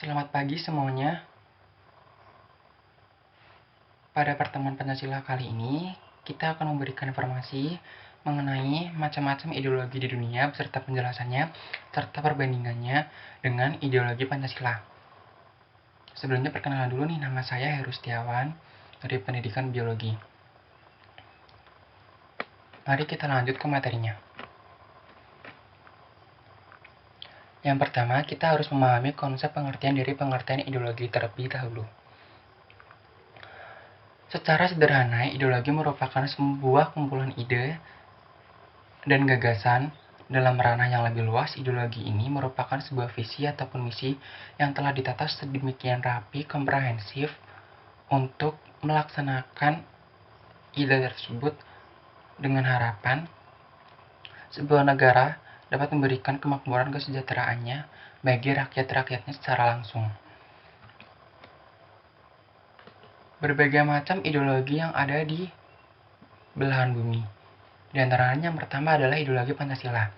Selamat pagi semuanya. Pada pertemuan Pancasila kali ini, kita akan memberikan informasi mengenai macam-macam ideologi di dunia beserta penjelasannya serta perbandingannya dengan ideologi Pancasila. Sebelumnya perkenalan dulu nih, nama saya Heru Setiawan dari Pendidikan Biologi. Mari kita lanjut ke materinya. Yang pertama, kita harus memahami konsep pengertian dari pengertian ideologi terlebih dahulu. Secara sederhana, ideologi merupakan sebuah kumpulan ide dan gagasan. Dalam ranah yang lebih luas, ideologi ini merupakan sebuah visi ataupun misi yang telah ditata sedemikian rapi, komprehensif untuk melaksanakan ide tersebut dengan harapan sebuah negara dapat memberikan kemakmuran kesejahteraannya bagi rakyat-rakyatnya secara langsung. Berbagai macam ideologi yang ada di belahan bumi. Di antaranya yang pertama adalah ideologi Pancasila.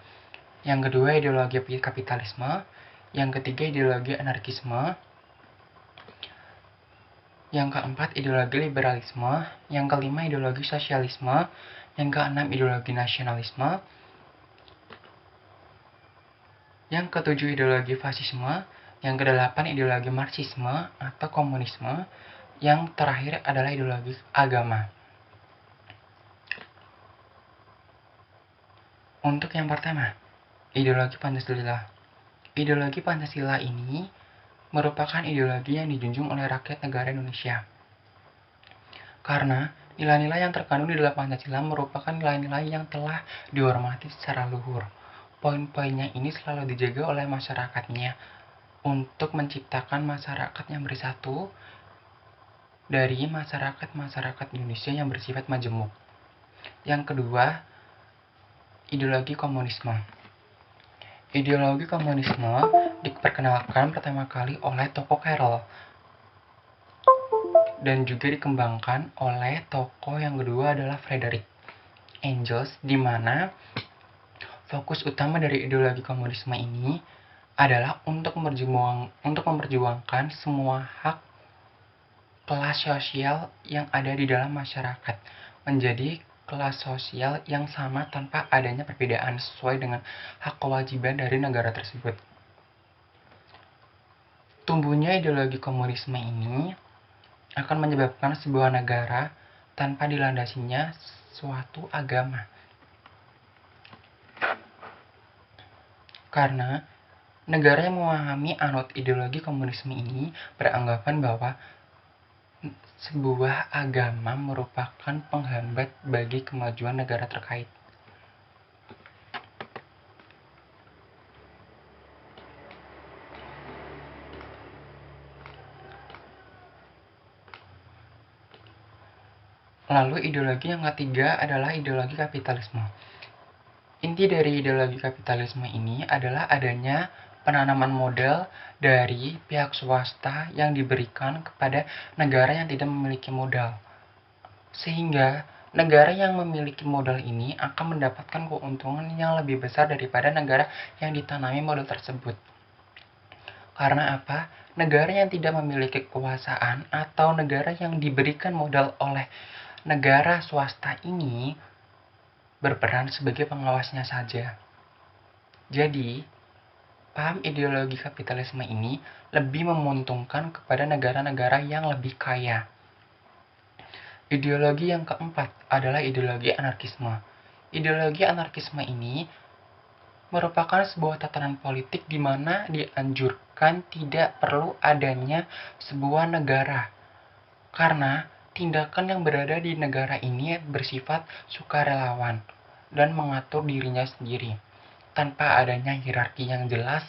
Yang kedua ideologi kapitalisme. Yang ketiga ideologi anarkisme. Yang keempat ideologi liberalisme. Yang kelima ideologi sosialisme. Yang keenam ideologi nasionalisme. Yang ketujuh ideologi fasisme. Yang kedelapan ideologi marxisme atau komunisme. Yang terakhir adalah ideologi agama. Untuk yang pertama, ideologi Pancasila. Ideologi Pancasila ini merupakan ideologi yang dijunjung oleh rakyat negara Indonesia. Karena nilai-nilai yang terkandung di dalam Pancasila merupakan nilai-nilai yang telah dihormati secara luhur. Poin-poinnya ini selalu dijaga oleh masyarakatnya untuk menciptakan masyarakat yang bersatu dari masyarakat-masyarakat Indonesia yang bersifat majemuk. Yang kedua, ideologi komunisme. Ideologi komunisme diperkenalkan pertama kali oleh tokoh Karl dan juga dikembangkan oleh tokoh yang kedua adalah Friedrich Engels, di mana fokus utama dari ideologi komunisme ini adalah untuk memperjuangkan semua hak kelas sosial yang ada di dalam masyarakat menjadi kelas sosial yang sama tanpa adanya perbedaan sesuai dengan hak kewajiban dari negara tersebut. Tumbuhnya ideologi komunisme ini akan menyebabkan sebuah negara tanpa dilandasinya suatu agama. Karena negara yang memahami anut ideologi komunisme ini beranggapan bahwa sebuah agama merupakan penghambat bagi kemajuan negara terkait. Lalu ideologi yang ketiga adalah ideologi kapitalisme. Inti dari ideologi kapitalisme ini adalah adanya penanaman modal dari pihak swasta yang diberikan kepada negara yang tidak memiliki modal. Sehingga negara yang memiliki modal ini akan mendapatkan keuntungan yang lebih besar daripada negara yang ditanami modal tersebut. Karena apa? Negara yang tidak memiliki kekuasaan atau negara yang diberikan modal oleh negara swasta ini berperan sebagai pengawasnya saja. Jadi, paham ideologi kapitalisme ini lebih menguntungkan kepada negara-negara yang lebih kaya. Ideologi yang keempat adalah ideologi anarkisme. Ideologi anarkisme ini merupakan sebuah tatanan politik di mana dianjurkan tidak perlu adanya sebuah negara. Karena tindakan yang berada di negara ini bersifat sukarelawan dan mengatur dirinya sendiri tanpa adanya hierarki yang jelas,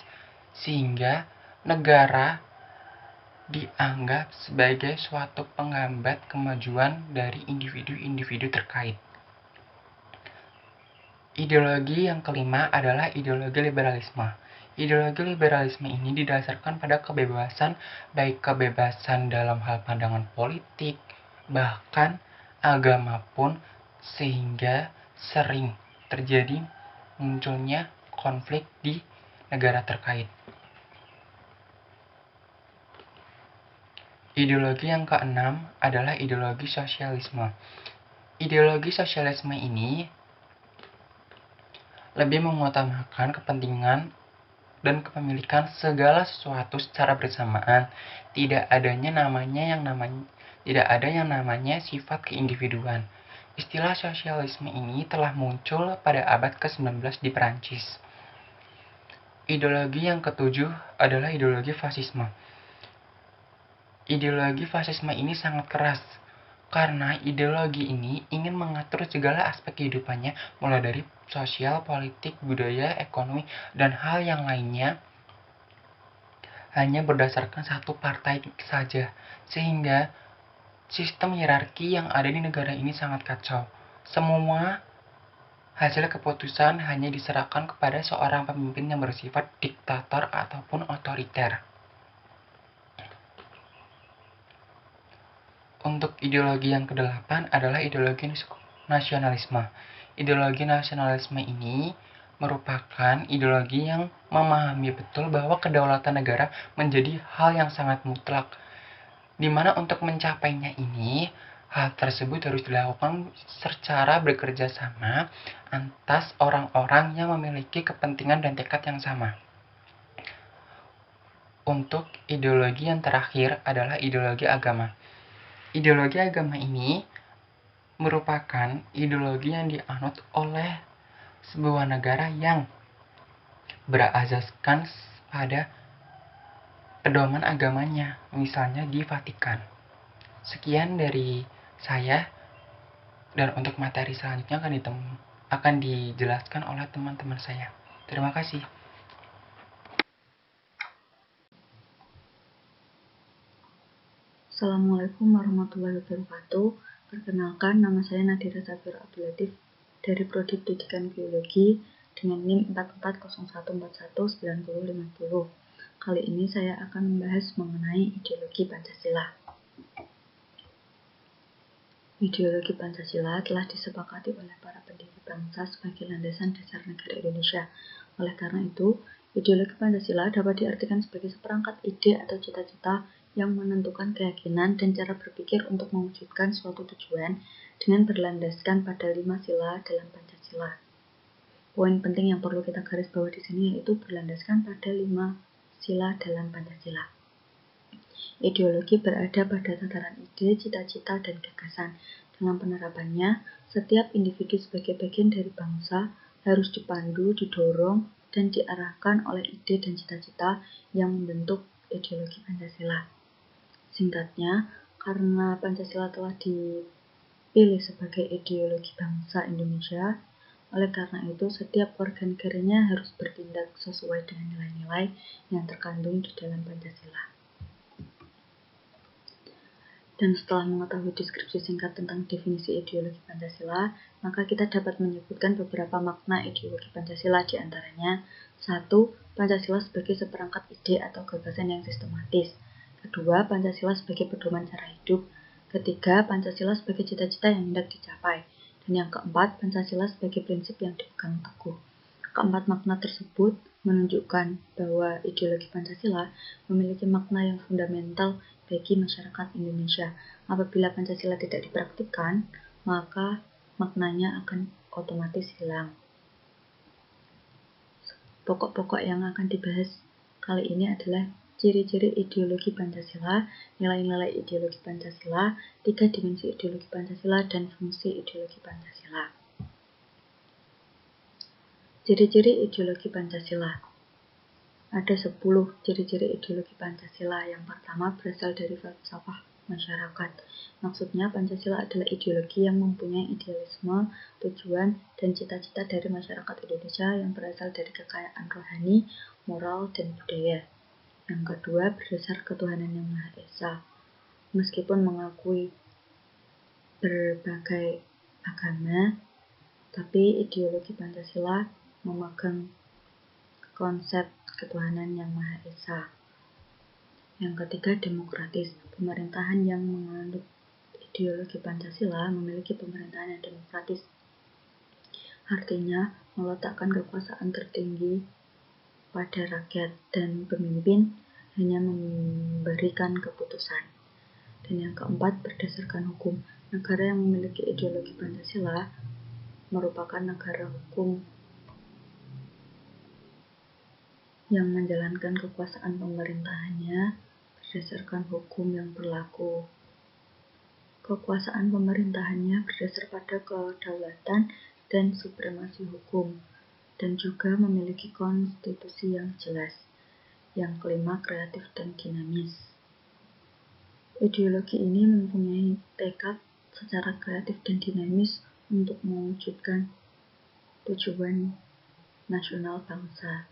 sehingga negara dianggap sebagai suatu penghambat kemajuan dari individu-individu terkait. Ideologi yang kelima adalah ideologi liberalisme. Ideologi liberalisme ini didasarkan pada kebebasan, baik kebebasan dalam hal pandangan politik, bahkan agama pun, sehingga sering terjadi munculnya konflik di negara terkait. Ideologi yang keenam adalah ideologi sosialisme. Ideologi sosialisme ini lebih mengutamakan kepentingan dan kepemilikan segala sesuatu secara bersamaan. Tidak ada yang namanya sifat keindividuan. Istilah sosialisme ini telah muncul pada abad ke-19 di Perancis. Ideologi yang ketujuh adalah ideologi fasisme. Ideologi fasisme ini sangat keras, karena ideologi ini ingin mengatur segala aspek kehidupannya, mulai dari sosial, politik, budaya, ekonomi, dan hal yang lainnya, hanya berdasarkan satu partai saja, sehingga sistem hierarki yang ada di negara ini sangat kacau. Semua hasil keputusan hanya diserahkan kepada seorang pemimpin yang bersifat diktator ataupun otoriter. Untuk ideologi yang kedelapan adalah ideologi nasionalisme. Ideologi nasionalisme ini merupakan ideologi yang memahami betul bahwa kedaulatan negara menjadi hal yang sangat mutlak, di mana untuk mencapainya ini, hal tersebut harus dilakukan secara bekerja sama atas orang-orang yang memiliki kepentingan dan tekad yang sama. Untuk ideologi yang terakhir adalah ideologi agama. Ideologi agama ini merupakan ideologi yang dianut oleh sebuah negara yang berasaskan pada pedoman agamanya, misalnya di Vatikan. Sekian dari saya, dan untuk materi selanjutnya akan dijelaskan oleh teman-teman saya. Terima kasih. Assalamualaikum warahmatullahi wabarakatuh. Perkenalkan, nama saya Nadira Safira Abdul Latif dari Prodi Pendidikan Biologi dengan NIM 4401419050. Kali ini saya akan membahas mengenai ideologi Pancasila. Ideologi Pancasila telah disepakati oleh para pendiri bangsa sebagai landasan dasar negara Indonesia. Oleh karena itu, ideologi Pancasila dapat diartikan sebagai seperangkat ide atau cita-cita yang menentukan keyakinan dan cara berpikir untuk mewujudkan suatu tujuan dengan berlandaskan pada 5 sila dalam Pancasila. Poin penting yang perlu kita garis bawah di sini yaitu berlandaskan pada 5 sila dalam Pancasila. Ideologi berada pada tataran ide, cita-cita, dan gagasan. Dalam penerapannya, setiap individu sebagai bagian dari bangsa harus dipandu, didorong, dan diarahkan oleh ide dan cita-cita yang membentuk ideologi Pancasila. Singkatnya, karena Pancasila telah dipilih sebagai ideologi bangsa Indonesia, oleh karena itu setiap warga negaranya harus bertindak sesuai dengan nilai-nilai yang terkandung di dalam Pancasila. Dan setelah mengetahui deskripsi singkat tentang definisi ideologi Pancasila, maka kita dapat menyebutkan beberapa makna ideologi Pancasila, di antaranya 1. Pancasila sebagai seperangkat ide atau gagasan yang sistematis. Kedua, Pancasila sebagai pedoman cara hidup. Ketiga, Pancasila sebagai cita-cita yang hendak dicapai. Dan yang keempat, Pancasila sebagai prinsip yang dipegang teguh. Keempat makna tersebut menunjukkan bahwa ideologi Pancasila memiliki makna yang fundamental bagi masyarakat Indonesia. Apabila Pancasila tidak dipraktikkan, maka maknanya akan otomatis hilang. Pokok-pokok yang akan dibahas kali ini adalah ciri-ciri ideologi Pancasila, nilai-nilai ideologi Pancasila, 3 dimensi ideologi Pancasila, dan fungsi ideologi Pancasila. Ciri-ciri ideologi Pancasila. Ada 10 ciri-ciri ideologi Pancasila. Yang pertama berasal dari falsafah masyarakat. Maksudnya Pancasila adalah ideologi yang mempunyai idealisme, tujuan, dan cita-cita dari masyarakat Indonesia yang berasal dari kekayaan rohani, moral, dan budaya. Yang kedua berdasar ketuhanan yang Maha Esa. Meskipun mengakui berbagai agama, tapi ideologi Pancasila memegang konsep ketuhanan yang Maha Esa. Yang ketiga, demokratis. Pemerintahan yang menganut ideologi Pancasila memiliki pemerintahan yang demokratis. Artinya, meletakkan kekuasaan tertinggi pada rakyat dan pemimpin hanya memberikan keputusan. Dan yang keempat, berdasarkan hukum. Negara yang memiliki ideologi Pancasila merupakan negara hukum yang menjalankan kekuasaan pemerintahannya berdasarkan hukum yang berlaku. Kekuasaan pemerintahannya berdasar pada kedaulatan dan supremasi hukum, dan juga memiliki konstitusi yang jelas. Yang kelima, kreatif dan dinamis. Ideologi ini mempunyai tekad secara kreatif dan dinamis untuk mewujudkan tujuan nasional bangsa.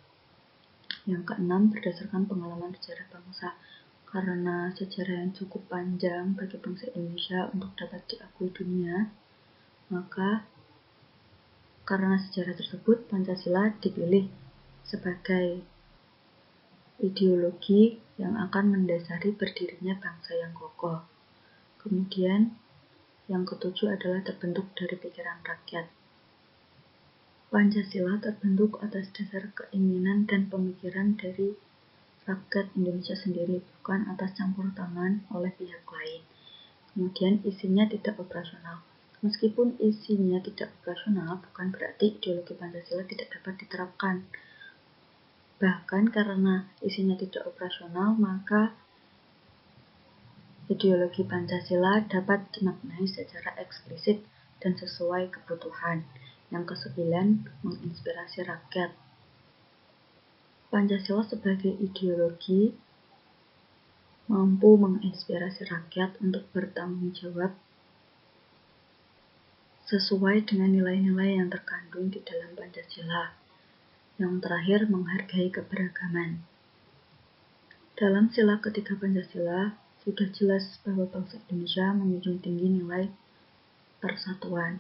Yang keenam, berdasarkan pengalaman sejarah bangsa. Karena sejarah yang cukup panjang bagi bangsa Indonesia untuk dapat diakui dunia, maka karena sejarah tersebut, Pancasila dipilih sebagai ideologi yang akan mendasari berdirinya bangsa yang kokoh. Kemudian, yang ketujuh adalah terbentuk dari pikiran rakyat. Pancasila terbentuk atas dasar keinginan dan pemikiran dari rakyat Indonesia sendiri, bukan atas campur tangan oleh pihak lain. Kemudian, isinya tidak operasional. Meskipun isinya tidak operasional, bukan berarti ideologi Pancasila tidak dapat diterapkan. Bahkan karena isinya tidak operasional, maka ideologi Pancasila dapat dimaknai secara eksplisit dan sesuai kebutuhan. Yang kesembilan, menginspirasi rakyat. Pancasila sebagai ideologi mampu menginspirasi rakyat untuk bertanggung jawab sesuai dengan nilai-nilai yang terkandung di dalam Pancasila. Yang terakhir, menghargai keberagaman. Dalam sila ketiga Pancasila, sudah jelas bahwa bangsa Indonesia menjunjung tinggi nilai persatuan.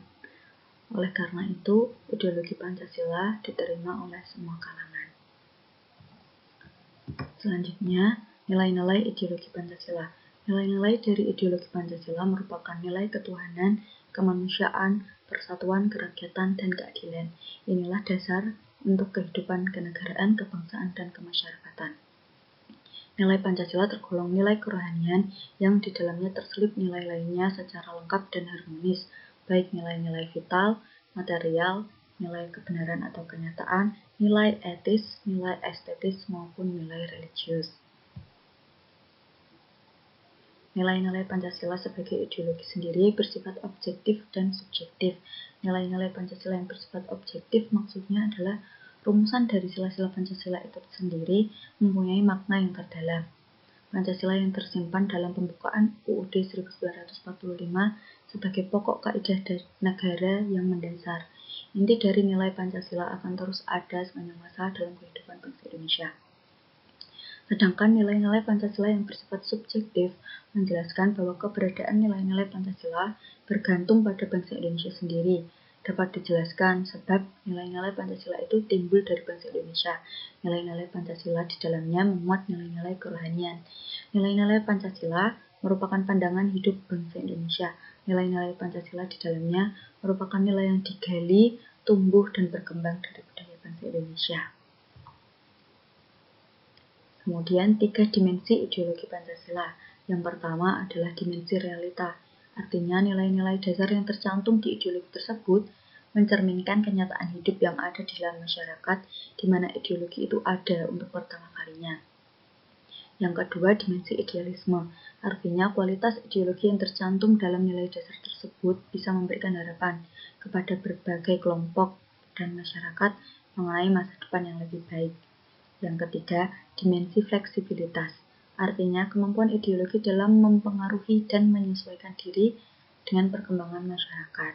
Oleh karena itu, ideologi Pancasila diterima oleh semua kalangan. Selanjutnya, nilai-nilai ideologi Pancasila. Nilai-nilai dari ideologi Pancasila merupakan nilai ketuhanan, kemanusiaan, persatuan, kerakyatan, dan keadilan. Inilah dasar untuk kehidupan kenegaraan, kebangsaan, dan kemasyarakatan. Nilai Pancasila tergolong nilai kerohanian yang di dalamnya terselip nilai lainnya secara lengkap dan harmonis, baik nilai-nilai vital, material, nilai kebenaran atau kenyataan, nilai etis, nilai estetis, maupun nilai religius. Nilai-nilai Pancasila sebagai ideologi sendiri bersifat objektif dan subjektif. Nilai-nilai Pancasila yang bersifat objektif maksudnya adalah rumusan dari sila-sila Pancasila itu sendiri mempunyai makna yang terdalam. Pancasila yang tersimpan dalam pembukaan UUD 1945 sebagai pokok kaidah negara yang mendasar. Inti dari nilai Pancasila akan terus ada sepanjang masa dalam kehidupan bangsa Indonesia. Sedangkan nilai-nilai Pancasila yang bersifat subjektif menjelaskan bahwa keberadaan nilai-nilai Pancasila bergantung pada bangsa Indonesia sendiri. Dapat dijelaskan sebab nilai-nilai Pancasila itu timbul dari bangsa Indonesia. Nilai-nilai Pancasila di dalamnya memuat nilai-nilai kerohanian. Nilai-nilai Pancasila merupakan pandangan hidup bangsa Indonesia. Nilai-nilai Pancasila di dalamnya merupakan nilai yang digali, tumbuh, dan berkembang dari budaya bangsa Indonesia. Kemudian, 3 dimensi ideologi Pancasila. Yang pertama adalah dimensi realita. Artinya, nilai-nilai dasar yang tercantum di ideologi tersebut mencerminkan kenyataan hidup yang ada di dalam masyarakat, di mana ideologi itu ada untuk pertama kalinya. Yang kedua, dimensi idealisme. Artinya, kualitas ideologi yang tercantum dalam nilai dasar tersebut bisa memberikan harapan kepada berbagai kelompok dan masyarakat mengenai masa depan yang lebih baik. Yang ketiga, dimensi fleksibilitas. Artinya, kemampuan ideologi dalam mempengaruhi dan menyesuaikan diri dengan perkembangan masyarakat.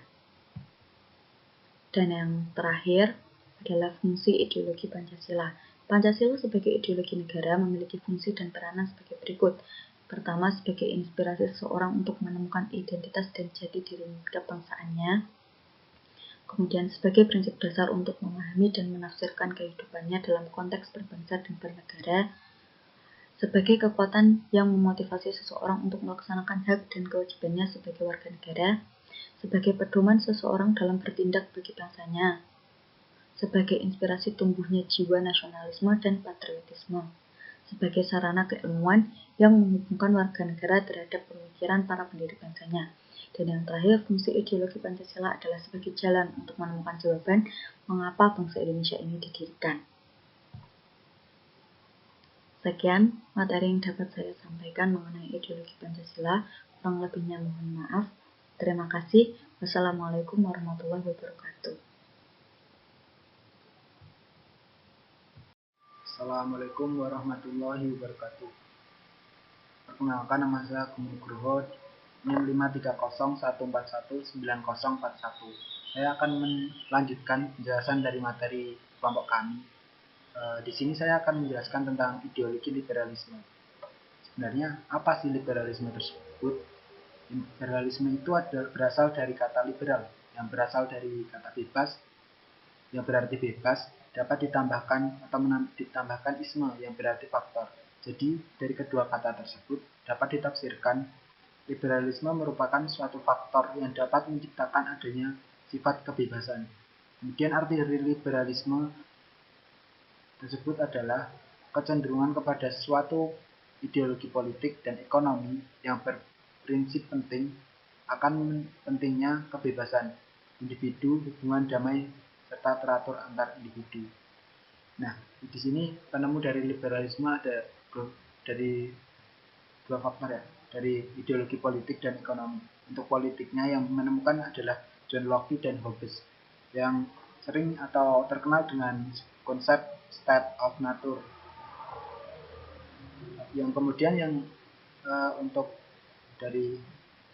Dan yang terakhir adalah fungsi ideologi Pancasila. Pancasila sebagai ideologi negara memiliki fungsi dan peranan sebagai berikut. Pertama, sebagai inspirasi seseorang untuk menemukan identitas dan jati diri kebangsaannya. Kemudian sebagai prinsip dasar untuk memahami dan menafsirkan kehidupannya dalam konteks berbangsa dan bernegara, sebagai kekuatan yang memotivasi seseorang untuk melaksanakan hak dan kewajibannya sebagai warga negara, sebagai pedoman seseorang dalam bertindak bagi bangsanya, sebagai inspirasi tumbuhnya jiwa nasionalisme dan patriotisme, sebagai sarana keilmuan yang menghubungkan warga negara terhadap pemikiran para pendiri bangsanya. Dan yang terakhir, fungsi ideologi Pancasila adalah sebagai jalan untuk menemukan jawaban mengapa bangsa Indonesia ini didirikan. Sekian materi yang dapat saya sampaikan mengenai ideologi Pancasila. Kurang lebihnya mohon maaf. Terima kasih. Wassalamualaikum warahmatullahi wabarakatuh. Assalamualaikum warahmatullahi wabarakatuh. Perkenalkan, nama saya Gung Nugroho, NIM 530141901. Saya akan melanjutkan penjelasan dari materi kelompok kami. Di sini saya akan menjelaskan tentang ideologi liberalisme. Sebenarnya apa sih liberalisme tersebut? Liberalisme itu berasal dari kata liberal, yang berasal dari kata bebas, yang berarti bebas, dapat ditambahkan atau ditambahkan isme yang berarti faktor. Jadi dari kedua kata tersebut dapat ditafsirkan liberalisme merupakan suatu faktor yang dapat menciptakan adanya sifat kebebasan. Kemudian arti dari liberalisme tersebut adalah kecenderungan kepada suatu ideologi politik dan ekonomi yang berprinsip penting akan pentingnya kebebasan individu, hubungan damai serta teratur antar individu. Nah, di sini penemu dari liberalisme ada dari dua faktor ya, dari ideologi politik dan ekonomi. Untuk politiknya yang menemukan adalah John Locke dan Hobbes, yang sering atau terkenal dengan konsep state of nature. Yang kemudian yang untuk dari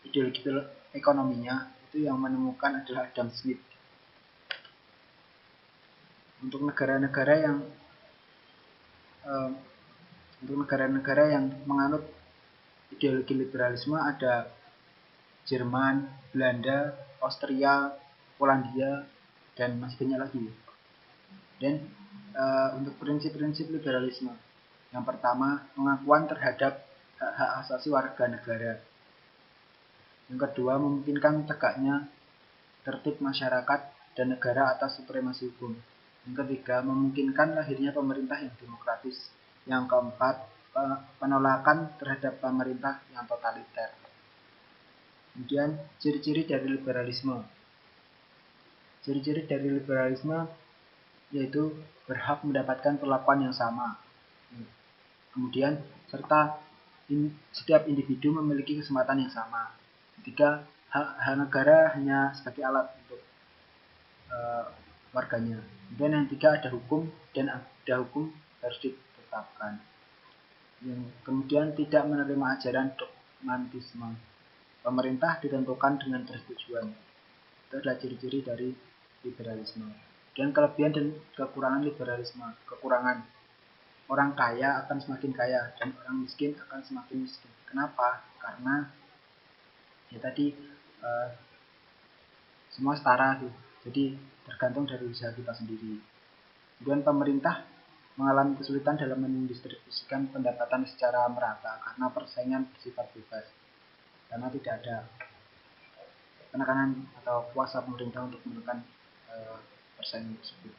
ideologi ekonominya itu yang menemukan adalah Adam Smith. Untuk negara-negara yang menganut ideologi liberalisme ada Jerman, Belanda, Austria, Polandia, dan masih banyak lagi. Dan untuk prinsip-prinsip liberalisme, yang pertama, pengakuan terhadap hak-hak asasi warga negara. Yang kedua, memungkinkan tegaknya tertib masyarakat dan negara atas supremasi hukum. Yang ketiga, memungkinkan lahirnya pemerintah yang demokratis. Yang keempat, penolakan terhadap pemerintah yang totaliter. Kemudian, ciri-ciri dari liberalisme. Ciri-ciri dari liberalisme yaitu berhak mendapatkan perlakuan yang sama. Kemudian, serta setiap individu memiliki kesempatan yang sama. Ketiga, hak negara hanya sebagai alat untuk warganya. Kemudian yang tiga, ada hukum, dan ada hukum harus ditetapkan. Yang kemudian tidak menerima ajaran dogmatisme. Pemerintah ditentukan dengan persetujuan. Itu adalah ciri-ciri dari liberalisme. Dan kelebihan dan kekurangan liberalisme. Kekurangan, orang kaya akan semakin kaya dan orang miskin akan semakin miskin. Kenapa? Karena ya tadi semua setara tuh. Jadi tergantung dari usaha kita sendiri. Kemudian pemerintah mengalami kesulitan dalam mendistribusikan pendapatan secara merata karena persaingan bersifat bebas. Karena tidak ada penekanan atau kuasa pemerintah untuk menekan persaingan tersebut.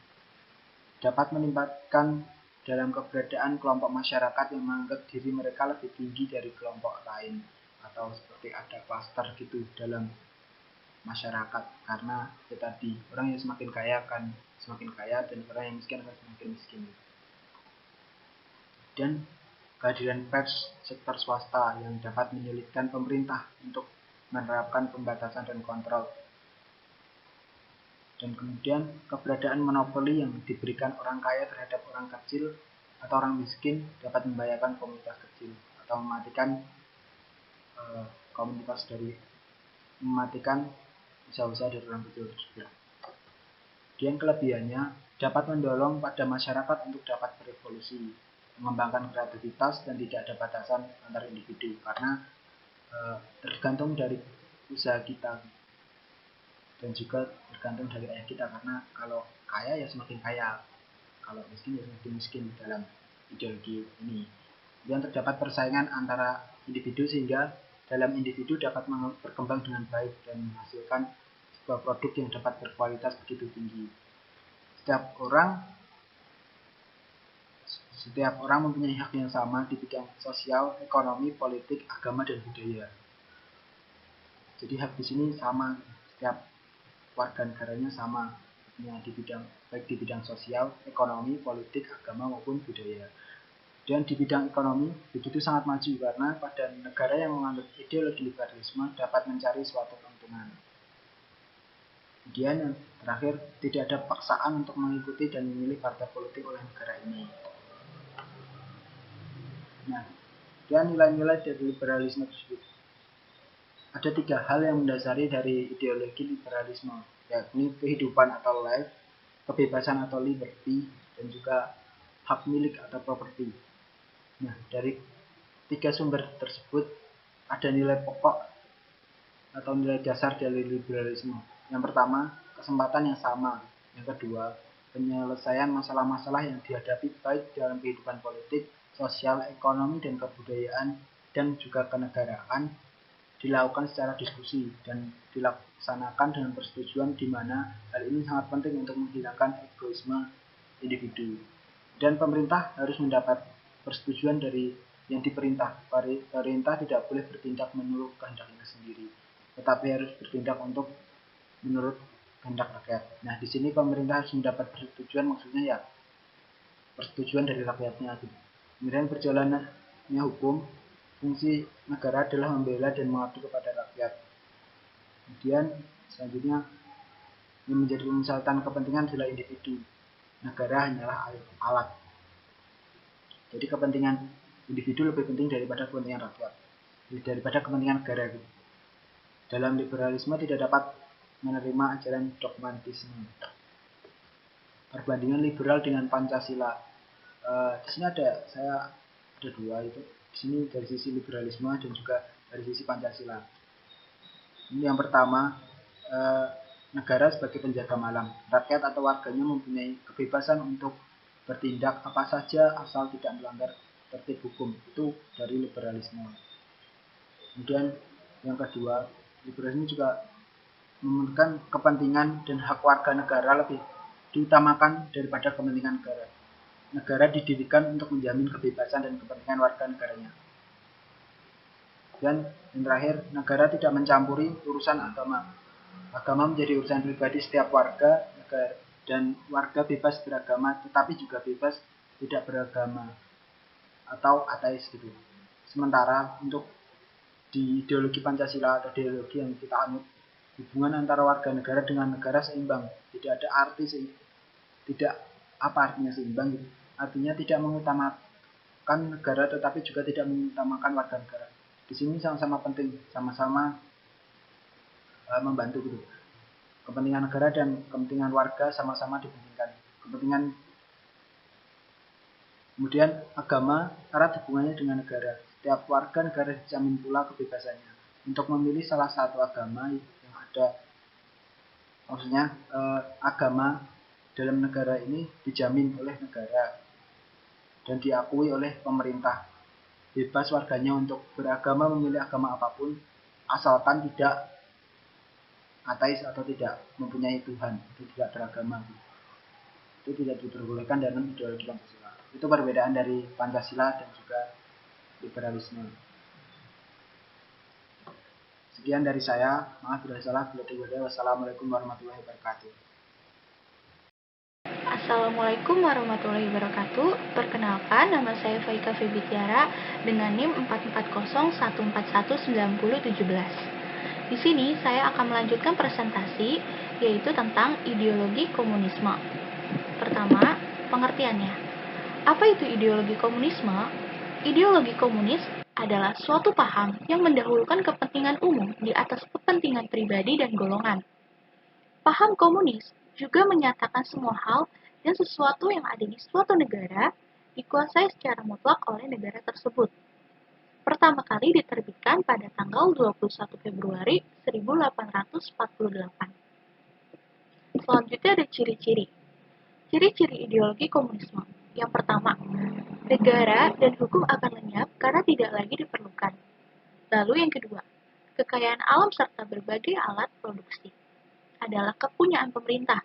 Dapat melibatkan dalam keberadaan kelompok masyarakat yang menganggap diri mereka lebih tinggi dari kelompok lain, atau seperti ada klaster gitu dalam masyarakat, karena ya tadi orang yang semakin kaya akan semakin kaya dan orang yang miskin akan semakin miskin. Dan kehadiran pers sektor swasta yang dapat menyulitkan pemerintah untuk menerapkan pembatasan dan kontrol. Dan kemudian keberadaan monopoli yang diberikan orang kaya terhadap orang kecil atau orang miskin dapat membahayakan komunitas kecil atau mematikan mematikan usaha-usaha dari orang kecil tersebut. Dan kelebihannya dapat mendorong pada masyarakat untuk dapat berevolusi, mengembangkan kreativitas dan tidak ada batasan antar individu karena tergantung dari usaha kita dan juga tergantung dari ayah kita, karena kalau kaya ya semakin kaya, kalau miskin ya semakin miskin dalam ideologi ini. Dan terdapat persaingan antara individu sehingga dalam individu dapat berkembang dengan baik dan menghasilkan sebuah produk yang dapat berkualitas begitu tinggi. Setiap orang mempunyai hak yang sama di bidang sosial, ekonomi, politik, agama, dan budaya. Jadi hak di sini sama, setiap warga negaranya sama di bidang baik di bidang sosial, ekonomi, politik, agama maupun budaya. Dan di bidang ekonomi begitu sangat maju karena pada negara yang menganut ideologi liberalisme dapat mencari suatu keuntungan. Kemudian yang terakhir, tidak ada paksaan untuk mengikuti dan memilih partai politik oleh negara ini. Nah, dan nilai-nilai dari liberalisme tersebut. Ada 3 hal yang mendasari dari ideologi liberalisme, yakni kehidupan atau life, kebebasan atau liberty, dan juga hak milik atau property. Nah, dari 3 sumber tersebut ada nilai pokok atau nilai dasar dari liberalisme. Yang pertama, kesempatan yang sama. Yang kedua, penyelesaian masalah-masalah yang dihadapi baik dalam kehidupan politik, sosial, ekonomi, dan kebudayaan, dan juga kenegaraan dilakukan secara diskusi dan dilaksanakan dengan persetujuan di mana hal ini sangat penting untuk menghilangkan egoisme individu. Dan pemerintah harus mendapat persetujuan dari yang diperintah. Pemerintah tidak boleh bertindak menurut kehendaknya sendiri, tetapi harus bertindak untuk menurut kehendak rakyat. Nah, di sini pemerintah harus mendapat persetujuan, maksudnya ya persetujuan dari rakyatnya. Kemudian berjalannya hukum, fungsi negara adalah membela dan mengabdi kepada rakyat. Kemudian selanjutnya yang menjadi pemusatan kepentingan adalah individu. Negara hanyalah alat. Jadi kepentingan individu lebih penting daripada kepentingan rakyat, daripada kepentingan negara. Dalam liberalisme tidak dapat menerima ajaran dogmatisme. Perbandingan liberal dengan Pancasila. Di sini saya ada 2 itu. Di sini dari sisi liberalisme dan juga dari sisi Pancasila. Ini yang pertama, negara sebagai penjaga malam. Rakyat atau warganya mempunyai kebebasan untuk bertindak apa saja asal tidak melanggar tertib hukum. Itu dari liberalisme. Kemudian yang kedua, liberalisme juga mementingkan kepentingan dan hak warga negara lebih diutamakan daripada kepentingan negara. Negara didirikan untuk menjamin kebebasan dan kepentingan warga negaranya. Dan yang terakhir, negara tidak mencampuri urusan agama. Agama menjadi urusan pribadi setiap warga negara, dan warga bebas beragama tetapi juga bebas tidak beragama atau ateis gitu. Sementara untuk di ideologi Pancasila atau ideologi yang kita anut, hubungan antara warga negara dengan negara seimbang. Tidak ada arti tidak apa artinya seimbang gitu. Artinya tidak mengutamakan negara tetapi juga tidak mengutamakan warga negara. Di sini sama-sama penting, sama-sama membantu gitu. Kepentingan negara dan kepentingan warga sama-sama dipentingkan. Kemudian agama erat hubungannya dengan negara. Setiap warga negara dijamin pula kebebasannya untuk memilih salah satu agama yang ada. Maksudnya agama dalam negara ini dijamin oleh negara dan diakui oleh pemerintah. Bebas warganya untuk beragama, memilih agama apapun, asalkan tidak ateis atau tidak mempunyai Tuhan, itu tidak beragama. Itu tidak diperbolehkan dalam ideologi Pancasila. Itu perbedaan dari Pancasila dan juga liberalisme. Sekian dari saya. Maaf bila salah. Wassalamualaikum warahmatullahi wabarakatuh. Assalamualaikum warahmatullahi wabarakatuh. Perkenalkan, nama saya Faika Febitiara dengan NIM 440141917. Di sini saya akan melanjutkan presentasi, yaitu tentang ideologi komunisme. Pertama, pengertiannya. Apa itu ideologi komunisme? Ideologi komunis adalah suatu paham yang mendahulukan kepentingan umum di atas kepentingan pribadi dan golongan. Paham komunis juga menyatakan semua hal dan sesuatu yang ada di suatu negara dikuasai secara mutlak oleh negara tersebut. Pertama kali diterbitkan pada tanggal 21 Februari 1848. Selanjutnya ada ciri-ciri. Ciri-ciri ideologi komunisme. Yang pertama, negara dan hukum akan lenyap karena tidak lagi diperlukan. Lalu yang kedua, kekayaan alam serta berbagai alat produksi adalah kepunyaan pemerintah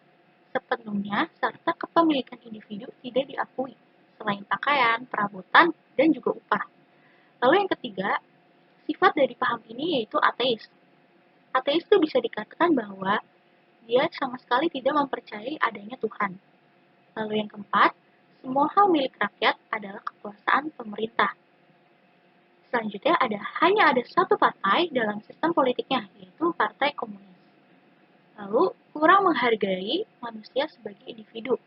sepenuhnya serta kepemilikan individu tidak diakui. selain pakaian, perabotan, dan juga upah. Lalu yang ketiga, sifat dari paham ini yaitu ateis. Ateis itu bisa dikatakan bahwa dia sama sekali tidak mempercayai adanya Tuhan. Lalu yang keempat, semua hal milik rakyat adalah kekuasaan pemerintah. Selanjutnya hanya ada satu partai dalam sistem politiknya, yaitu Partai Komunis. Lalu, kurang menghargai manusia sebagai individu.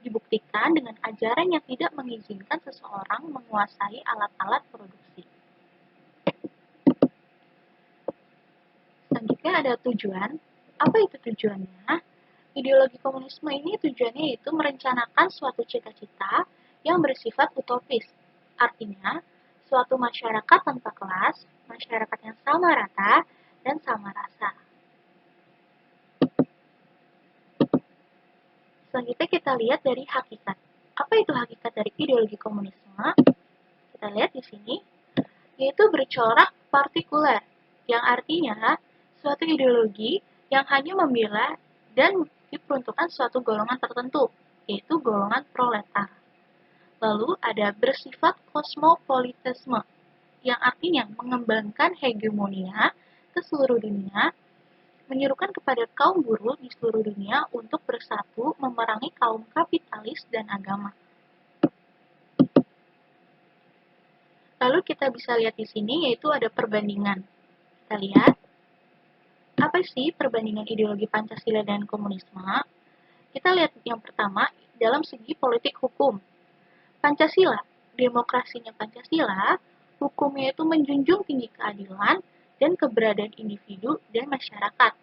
Dibuktikan dengan ajaran yang tidak mengizinkan seseorang menguasai alat-alat produksi. Selanjutnya ada tujuan. Apa itu tujuannya? Ideologi komunisme ini tujuannya yaitu merencanakan suatu cita-cita yang bersifat utopis. Artinya, suatu masyarakat tanpa kelas, masyarakat yang sama rata, dan sama rasa. Selanjutnya kita lihat dari hakikat. Apa itu hakikat dari ideologi komunisme? Kita lihat di sini, yaitu bercorak partikuler, yang artinya suatu ideologi yang hanya membela dan diperuntukkan suatu golongan tertentu, yaitu golongan proletar. Lalu ada bersifat kosmopolitisme, yang artinya mengembangkan hegemonia ke seluruh dunia, menyerukan kepada kaum buruh di seluruh dunia untuk bersatu memerangi kaum kapitalis dan agama. Lalu kita bisa lihat di sini yaitu ada perbandingan. Kita lihat, apa sih perbandingan ideologi Pancasila dan komunisme? Kita lihat yang pertama, dalam segi politik hukum. Pancasila, demokrasinya Pancasila, hukumnya itu menjunjung tinggi keadilan dan keberadaan individu dan masyarakat.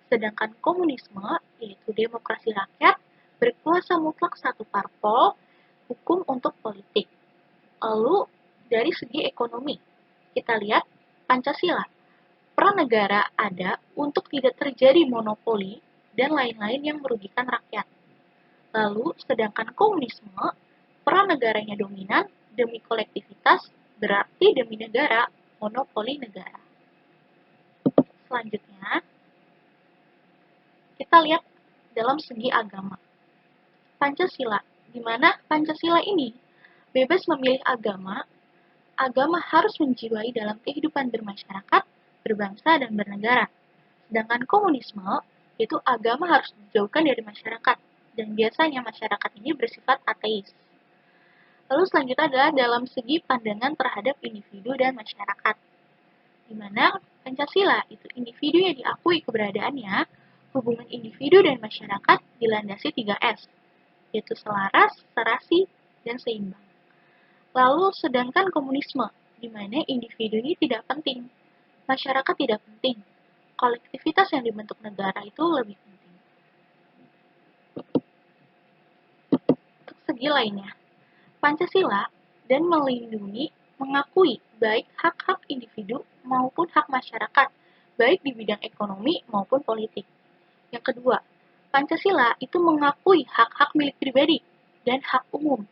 Sedangkan komunisme, yaitu demokrasi rakyat, berkuasa mutlak satu parpol, hukum untuk politik. Lalu, dari segi ekonomi, kita lihat Pancasila. Peran negara ada untuk tidak terjadi monopoli dan lain-lain yang merugikan rakyat. Lalu, sedangkan komunisme, peran negaranya dominan demi kolektivitas, berarti demi negara, monopoli negara. Selanjutnya, kita lihat dalam segi agama. Pancasila, di mana Pancasila ini bebas memilih agama harus menjiwai dalam kehidupan bermasyarakat, berbangsa, dan bernegara. Sedangkan komunisme, itu agama harus dijauhkan dari masyarakat, dan biasanya masyarakat ini bersifat ateis. Lalu selanjutnya adalah dalam segi pandangan terhadap individu dan masyarakat, di mana Pancasila itu individu yang diakui keberadaannya, hubungan individu dan masyarakat dilandasi 3S, yaitu selaras, serasi, dan seimbang. Lalu sedangkan komunisme, di mana individu ini tidak penting, masyarakat tidak penting, kolektivitas yang dibentuk negara itu lebih penting. Untuk segi lainnya, Pancasila dan melindungi, mengakui baik hak-hak individu maupun hak masyarakat, baik di bidang ekonomi maupun politik. Yang kedua, Pancasila itu mengakui hak-hak milik pribadi dan hak umum.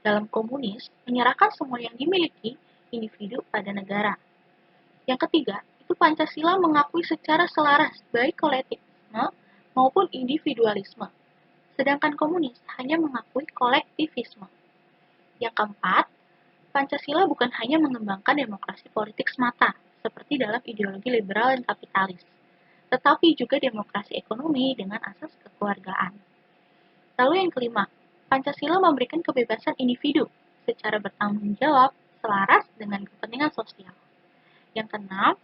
Dalam komunis, menyerahkan semua yang dimiliki individu pada negara. Yang ketiga, itu Pancasila mengakui secara selaras baik kolektivisme maupun individualisme. Sedangkan komunis hanya mengakui kolektivisme. Yang keempat, Pancasila bukan hanya mengembangkan demokrasi politik semata, seperti dalam ideologi liberal dan kapitalis, tetapi juga demokrasi ekonomi dengan asas kekeluargaan. Lalu yang kelima, Pancasila memberikan kebebasan individu secara bertanggung jawab selaras dengan kepentingan sosial. Yang keenam,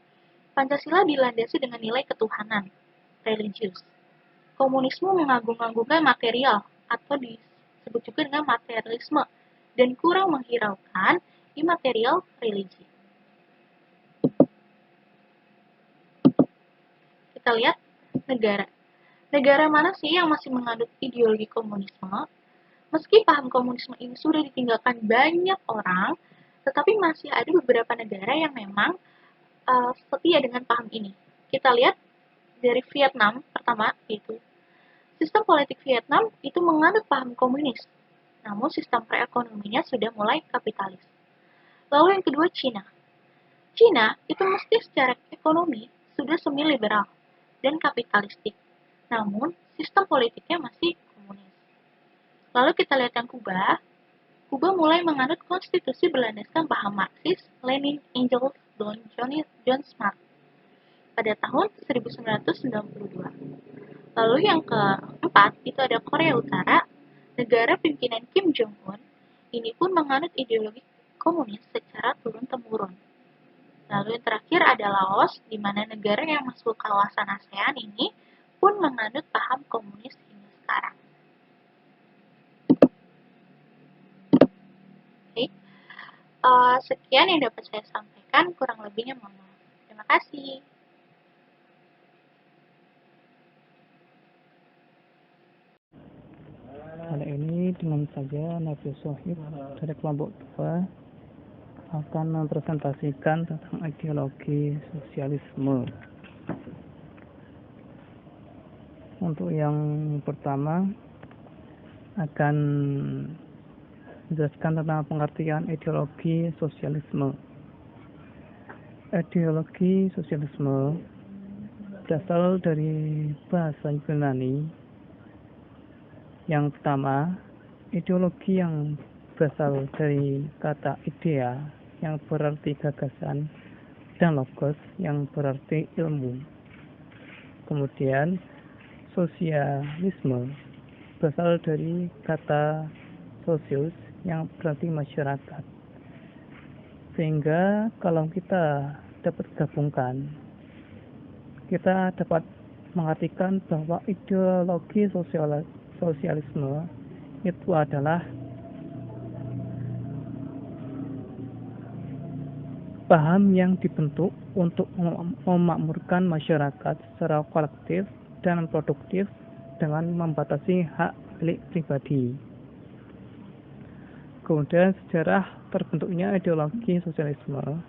Pancasila dilandasi dengan nilai ketuhanan, religius. Komunisme mengagung-agungkan material atau disebut juga dengan materialisme dan kurang menghiraukan imaterial religi. Kita lihat negara. Negara mana sih yang masih menganut ideologi komunisme? Meski paham komunisme ini sudah ditinggalkan banyak orang, tetapi masih ada beberapa negara yang memang setia dengan paham ini. Kita lihat dari Vietnam pertama, yaitu sistem politik Vietnam itu menganut paham komunis, namun sistem perekonomiannya sudah mulai kapitalis. Lalu yang kedua, Cina. Cina itu mesti secara ekonomi sudah semi-liberal dan kapitalistik, namun sistem politiknya masih komunis. Lalu kita lihat yang Kuba. Kuba mulai menganut konstitusi berlandaskan paham Marxis, Lenin, Engels, dan John Smart pada tahun 1992. Lalu yang keempat itu ada Korea Utara, negara pimpinan Kim Jong-un. Ini pun menganut ideologi komunis secara turun-temurun. Lalu yang terakhir ada Laos, di mana negara yang masuk kawasan ASEAN ini pun menganut paham komunis hingga sekarang. Oke, sekian yang dapat saya sampaikan, kurang lebihnya mohon maaf. Terima kasih. Kali ini dengan saya Nabil Sohib dari kelompok 2 akan mempresentasikan tentang ideologi sosialisme. Untuk yang pertama akan menjelaskan tentang pengertian ideologi sosialisme. Ideologi sosialisme berasal dari bahasa Yunani. Yang pertama, ideologi yang berasal dari kata idea yang berarti gagasan dan logos yang berarti ilmu. Kemudian, sosialisme berasal dari kata sosius yang berarti masyarakat. Sehingga kalau kita dapat gabungkan, kita dapat mengartikan bahwa ideologi sosialisme itu adalah paham yang dibentuk untuk memakmurkan masyarakat secara kolektif dan produktif dengan membatasi hak milik pribadi. Kemudian sejarah terbentuknya ideologi sosialisme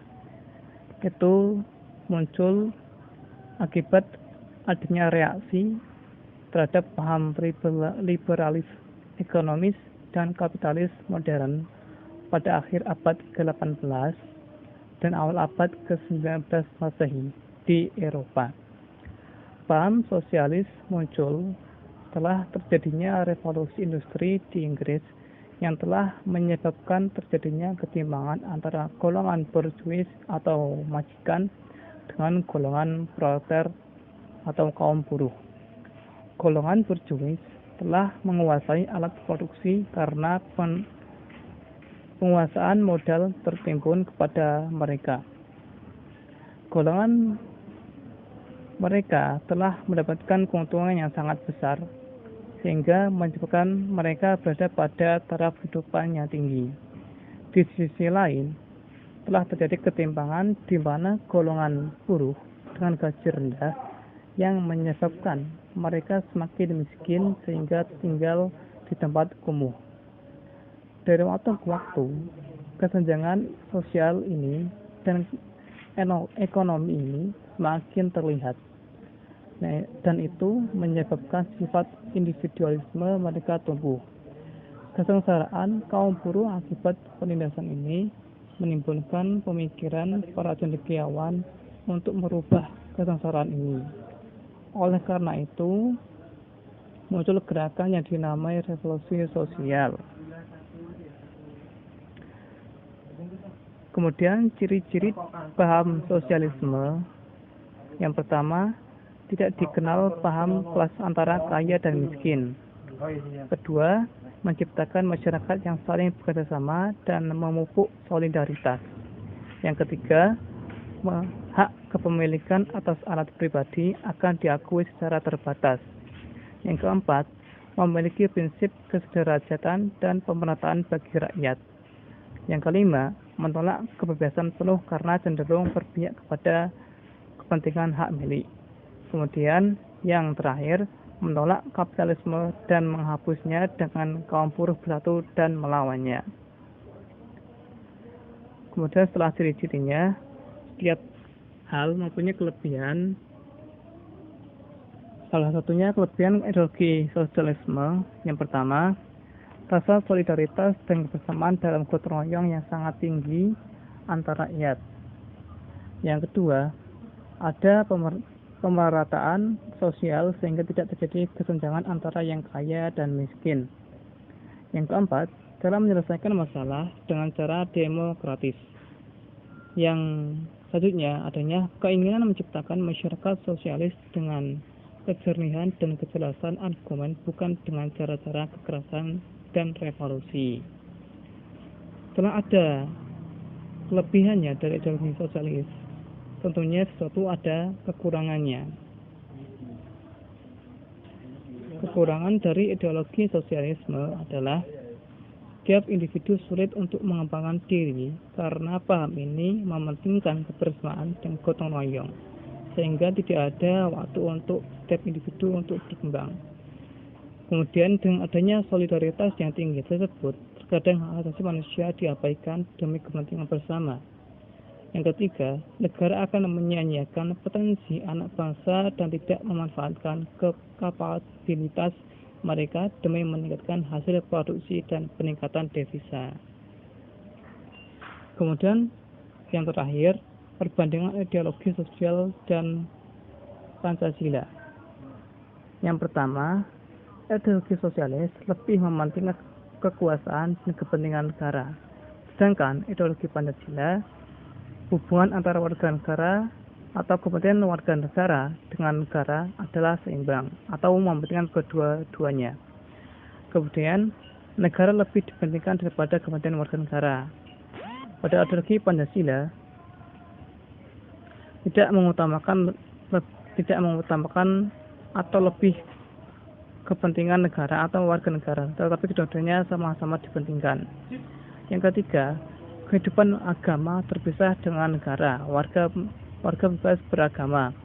itu muncul akibat adanya reaksi terhadap paham liberalis ekonomis dan kapitalis modern pada akhir abad ke-18 dan awal abad ke-19 Masehi di Eropa. Paham sosialis muncul setelah terjadinya revolusi industri di Inggris yang telah menyebabkan terjadinya ketimpangan antara golongan borjuis atau majikan dengan golongan proletar atau kaum buruh. Golongan borjuis telah menguasai alat produksi karena penguasaan modal tertimbun kepada mereka. Golongan mereka telah mendapatkan keuntungan yang sangat besar, sehingga menyebabkan mereka berada pada taraf kehidupan yang tinggi. Di sisi lain, telah terjadi ketimpangan di mana golongan buruh dengan gaji rendah yang menyebabkan mereka semakin miskin sehingga tinggal di tempat kumuh. Dari waktu ke waktu, kesenjangan sosial ini dan ekonomi ini semakin terlihat. Dan itu menyebabkan sifat individualisme mereka tumbuh. Kesengsaraan kaum buruh akibat penindasan ini menimbulkan pemikiran para cendekiawan untuk merubah kesengsaraan ini. Oleh karena itu, muncul gerakan yang dinamai revolusi sosial. Kemudian ciri-ciri paham sosialisme. Yang pertama, tidak dikenal paham kelas antara kaya dan miskin. Kedua, menciptakan masyarakat yang saling bekerjasama dan memupuk solidaritas. Yang ketiga, hak kepemilikan atas alat pribadi akan diakui secara terbatas. Yang keempat, memiliki prinsip kesederajatan dan pemerataan bagi rakyat. Yang kelima, menolak kebebasan penuh karena cenderung berpihak kepada kepentingan hak milik. Kemudian, yang terakhir, menolak kapitalisme dan menghapusnya dengan kaum buruh bersatu dan melawannya. Kemudian setelah ciri-cirinya, setiap hal mempunyai kelebihan. Salah satunya kelebihan ideologi sosialisme. Yang pertama, rasa solidaritas dan kebersamaan dalam gotong royong yang sangat tinggi antara rakyat. Yang kedua, ada pemerataan sosial sehingga tidak terjadi kesenjangan antara yang kaya dan miskin. Yang keempat, dalam menyelesaikan masalah dengan cara demokratis. Yang selanjutnya adanya keinginan menciptakan masyarakat sosialis dengan kejernihan dan kejelasan argumen, bukan dengan cara-cara kekerasan dan revolusi. Setelah ada kelebihannya dari ideologi sosialis, tentunya sesuatu ada kekurangannya. Kekurangan dari ideologi sosialisme adalah setiap individu sulit untuk mengembangkan diri karena paham ini mementingkan kebersamaan dan gotong royong, sehingga tidak ada waktu untuk setiap individu untuk berkembang. Kemudian dengan adanya solidaritas yang tinggi tersebut, terkadang hak asasi manusia diabaikan demi kepentingan bersama. Yang ketiga, negara akan menyia-nyiakan potensi anak bangsa dan tidak memanfaatkan kapabilitas mereka demi meningkatkan hasil produksi dan peningkatan devisa. Kemudian yang terakhir, perbandingan ideologi sosial dan Pancasila. Yang pertama, ideologi sosialis lebih mementingkan kekuasaan dan kepentingan negara. Sedangkan ideologi Pancasila, hubungan antara warga negara atau kepentingan warga negara dengan negara adalah seimbang atau mementingkan kedua-duanya. Kemudian, negara lebih dipentingkan daripada kepentingan warga negara. Pada ideologi Pancasila, tidak mengutamakan atau lebih kepentingan negara atau warga negara, tetapi kedua-duanya sama-sama dipentingkan. Yang ketiga, kehidupan agama terpisah dengan negara. Warga bebas beragama,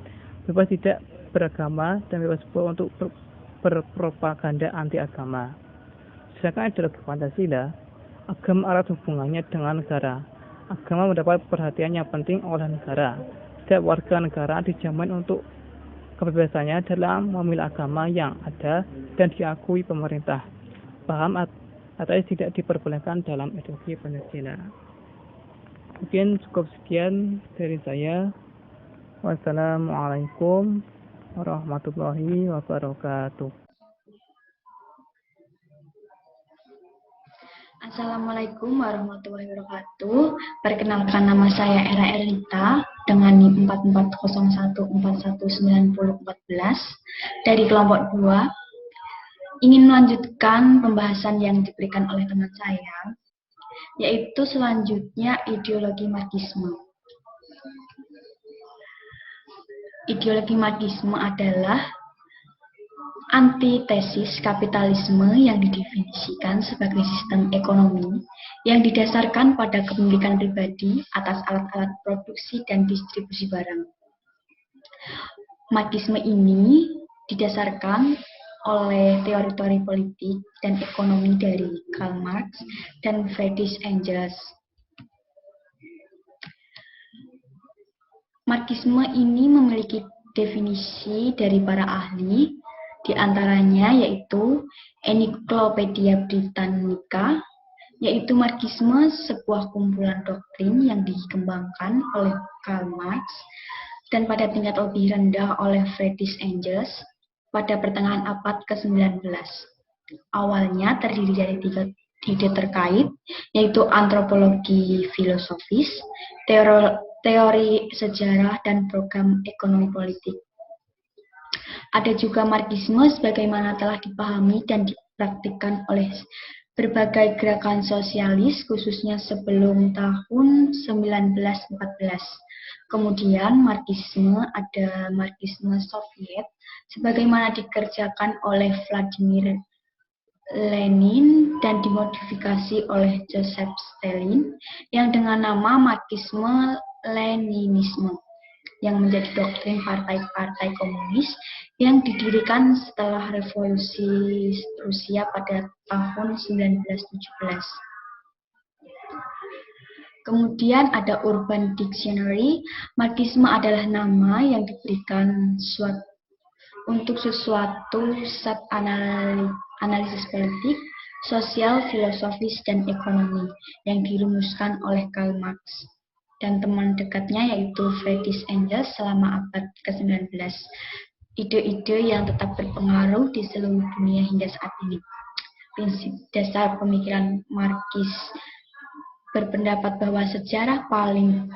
bebas tidak beragama, dan bebas untuk berpropaganda anti agama. Sedangkan ideologi Pancasila, agama erat hubungannya dengan negara. Agama mendapat perhatian yang penting oleh negara. Setiap warga negara dijamin untuk kebebasannya dalam memilih agama yang ada dan diakui pemerintah. Paham ateis tidak diperbolehkan dalam ideologi Pancasila. Mungkin cukup sekian dari saya. Wassalamualaikum warahmatullahi wabarakatuh. Assalamualaikum warahmatullahi wabarakatuh. Perkenalkan, nama saya Era Erlita dengan NIM 4401419014 dari kelompok 2. Ingin melanjutkan pembahasan yang diberikan oleh teman saya, yaitu selanjutnya ideologi Marxisme. Ideologi Marxisme adalah antitesis kapitalisme yang didefinisikan sebagai sistem ekonomi yang didasarkan pada kepemilikan pribadi atas alat-alat produksi dan distribusi barang. Marxisme ini didasarkan oleh teori-teori politik dan ekonomi dari Karl Marx dan Friedrich Engels. Marxisme ini memiliki definisi dari para ahli, di antaranya yaitu Ensiklopedia Britannica, yaitu Marxisme sebuah kumpulan doktrin yang dikembangkan oleh Karl Marx dan pada tingkat lebih rendah oleh Friedrich Engels pada pertengahan abad ke-19. Awalnya terdiri dari 3 ide terkait, yaitu antropologi filosofis, teori sejarah, dan program ekonomi politik. Ada juga Marxisme sebagaimana telah dipahami dan dipraktikkan oleh berbagai gerakan sosialis, khususnya sebelum tahun 1914. Kemudian Marxisme, ada Marxisme Soviet, sebagaimana dikerjakan oleh Vladimir Lenin dan dimodifikasi oleh Joseph Stalin, yang dengan nama Marxisme Leninisme, yang menjadi doktrin partai-partai komunis yang didirikan setelah revolusi Rusia pada tahun 1917. Kemudian ada Urban Dictionary. Marxisme adalah nama yang diberikan untuk sesuatu set analisis politik, sosial, filosofis, dan ekonomi yang dirumuskan oleh Karl Marx dan teman dekatnya yaitu Friedrich Engels selama abad ke-19. Ide-ide yang tetap berpengaruh di seluruh dunia hingga saat ini. prinsip dasar pemikiran Marxis berpendapat bahwa sejarah paling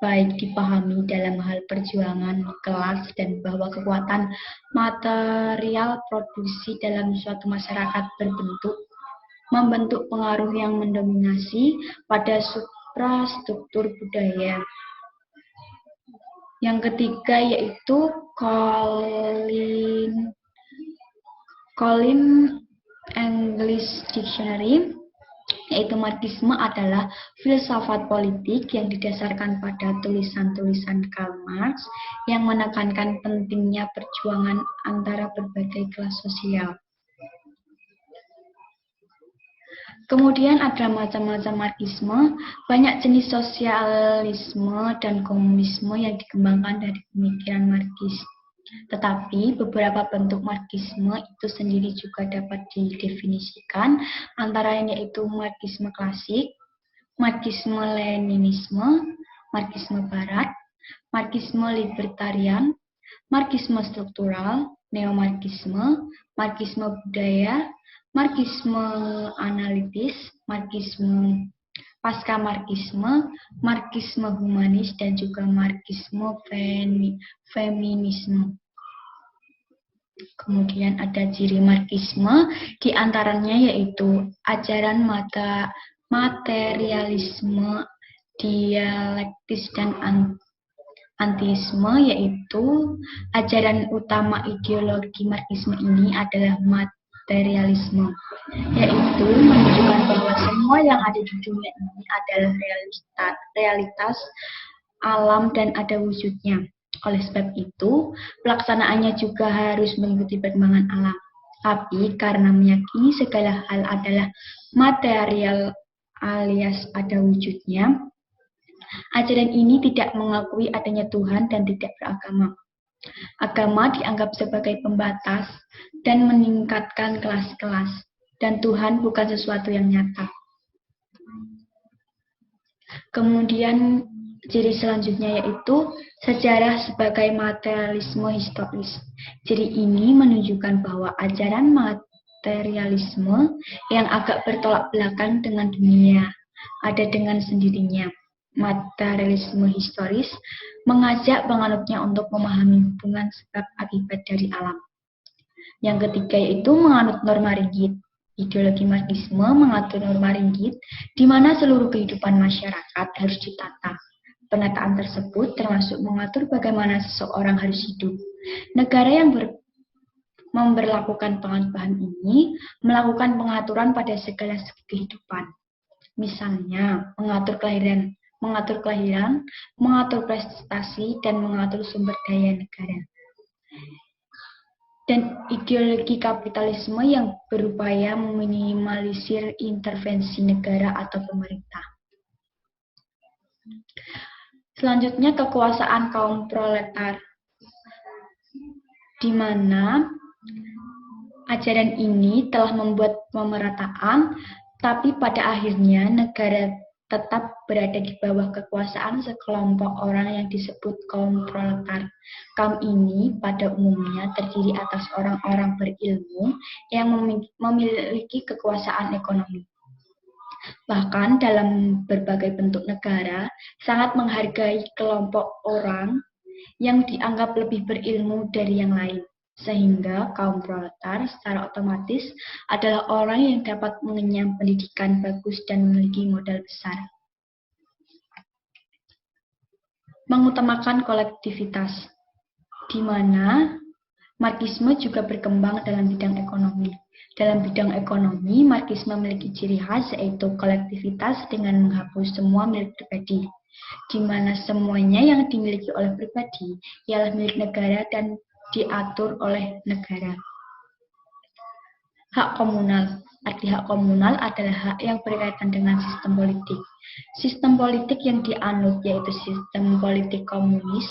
baik dipahami dalam hal perjuangan kelas dan bahwa kekuatan material produksi dalam suatu masyarakat membentuk pengaruh yang mendominasi pada suprastruktur budaya. Yang ketiga yaitu Collin English Dictionary, yaitu Marxisme adalah filsafat politik yang didasarkan pada tulisan-tulisan Karl Marx yang menekankan pentingnya perjuangan antara berbagai kelas sosial. Kemudian ada macam-macam Marxisme, banyak jenis sosialisme dan komunisme yang dikembangkan dari pemikiran Marxis. Tetapi beberapa bentuk Marxisme itu sendiri juga dapat didefinisikan, antara lain yaitu Marxisme klasik, Marxisme Leninisme, Marxisme Barat, Marxisme libertarian, Marxisme struktural, Neo-Marxisme, Marxisme budaya, Marxisme analitis, Marxisme pasca-Marxisme, Marxisme humanis, dan juga Marxisme feminisme. Kemudian ada ciri Marxisme, diantaranya yaitu ajaran materialisme, dialektis, dan antisme, yaitu ajaran utama ideologi Marxisme ini adalah materialisme, yaitu menunjukkan bahwa semua yang ada di dunia ini adalah realitas alam dan ada wujudnya. Oleh sebab itu, pelaksanaannya juga harus mengikuti perkembangan alam. Tapi karena meyakini segala hal adalah material alias ada wujudnya, ajaran ini tidak mengakui adanya Tuhan dan tidak beragama. Agama dianggap sebagai pembatas dan meningkatkan kelas-kelas, dan Tuhan bukan sesuatu yang nyata. Kemudian ciri selanjutnya yaitu sejarah sebagai materialisme historis. Ciri ini menunjukkan bahwa ajaran materialisme yang agak bertolak belakang dengan dunia ada dengan sendirinya. Materialisme historis mengajak penganutnya untuk memahami hubungan sebab akibat dari alam. Yang ketiga yaitu menganut norma rigid. Ideologi Marxisme mengatur norma rigid di mana seluruh kehidupan masyarakat harus ditata. Penataan tersebut termasuk mengatur bagaimana seseorang harus hidup. Negara yang memberlakukan penganut ini melakukan pengaturan pada segala segi kehidupan. Misalnya, mengatur kelahiran, mengatur prestasi, dan mengatur sumber daya negara. Dan ideologi kapitalisme yang berupaya meminimalisir intervensi negara atau pemerintah. Selanjutnya, kekuasaan kaum proletar, di mana ajaran ini telah membuat pemerataan, tapi pada akhirnya negara tetap berada di bawah kekuasaan sekelompok orang yang disebut kaum proletar. Kaum ini pada umumnya terdiri atas orang-orang berilmu yang memiliki kekuasaan ekonomi. Bahkan dalam berbagai bentuk negara sangat menghargai kelompok orang yang dianggap lebih berilmu dari yang lain. Sehingga kaum proletar secara otomatis adalah orang yang dapat mengenyam pendidikan bagus dan memiliki modal besar. Mengutamakan kolektivitas, di mana Marxisme juga berkembang dalam bidang ekonomi. Dalam bidang ekonomi, Marxisme memiliki ciri khas yaitu kolektivitas dengan menghapus semua milik pribadi, di mana semuanya yang dimiliki oleh pribadi ialah milik negara dan diatur oleh negara. Hak komunal. Arti hak komunal adalah hak yang berkaitan dengan sistem politik. Sistem politik yang dianut yaitu sistem politik komunis,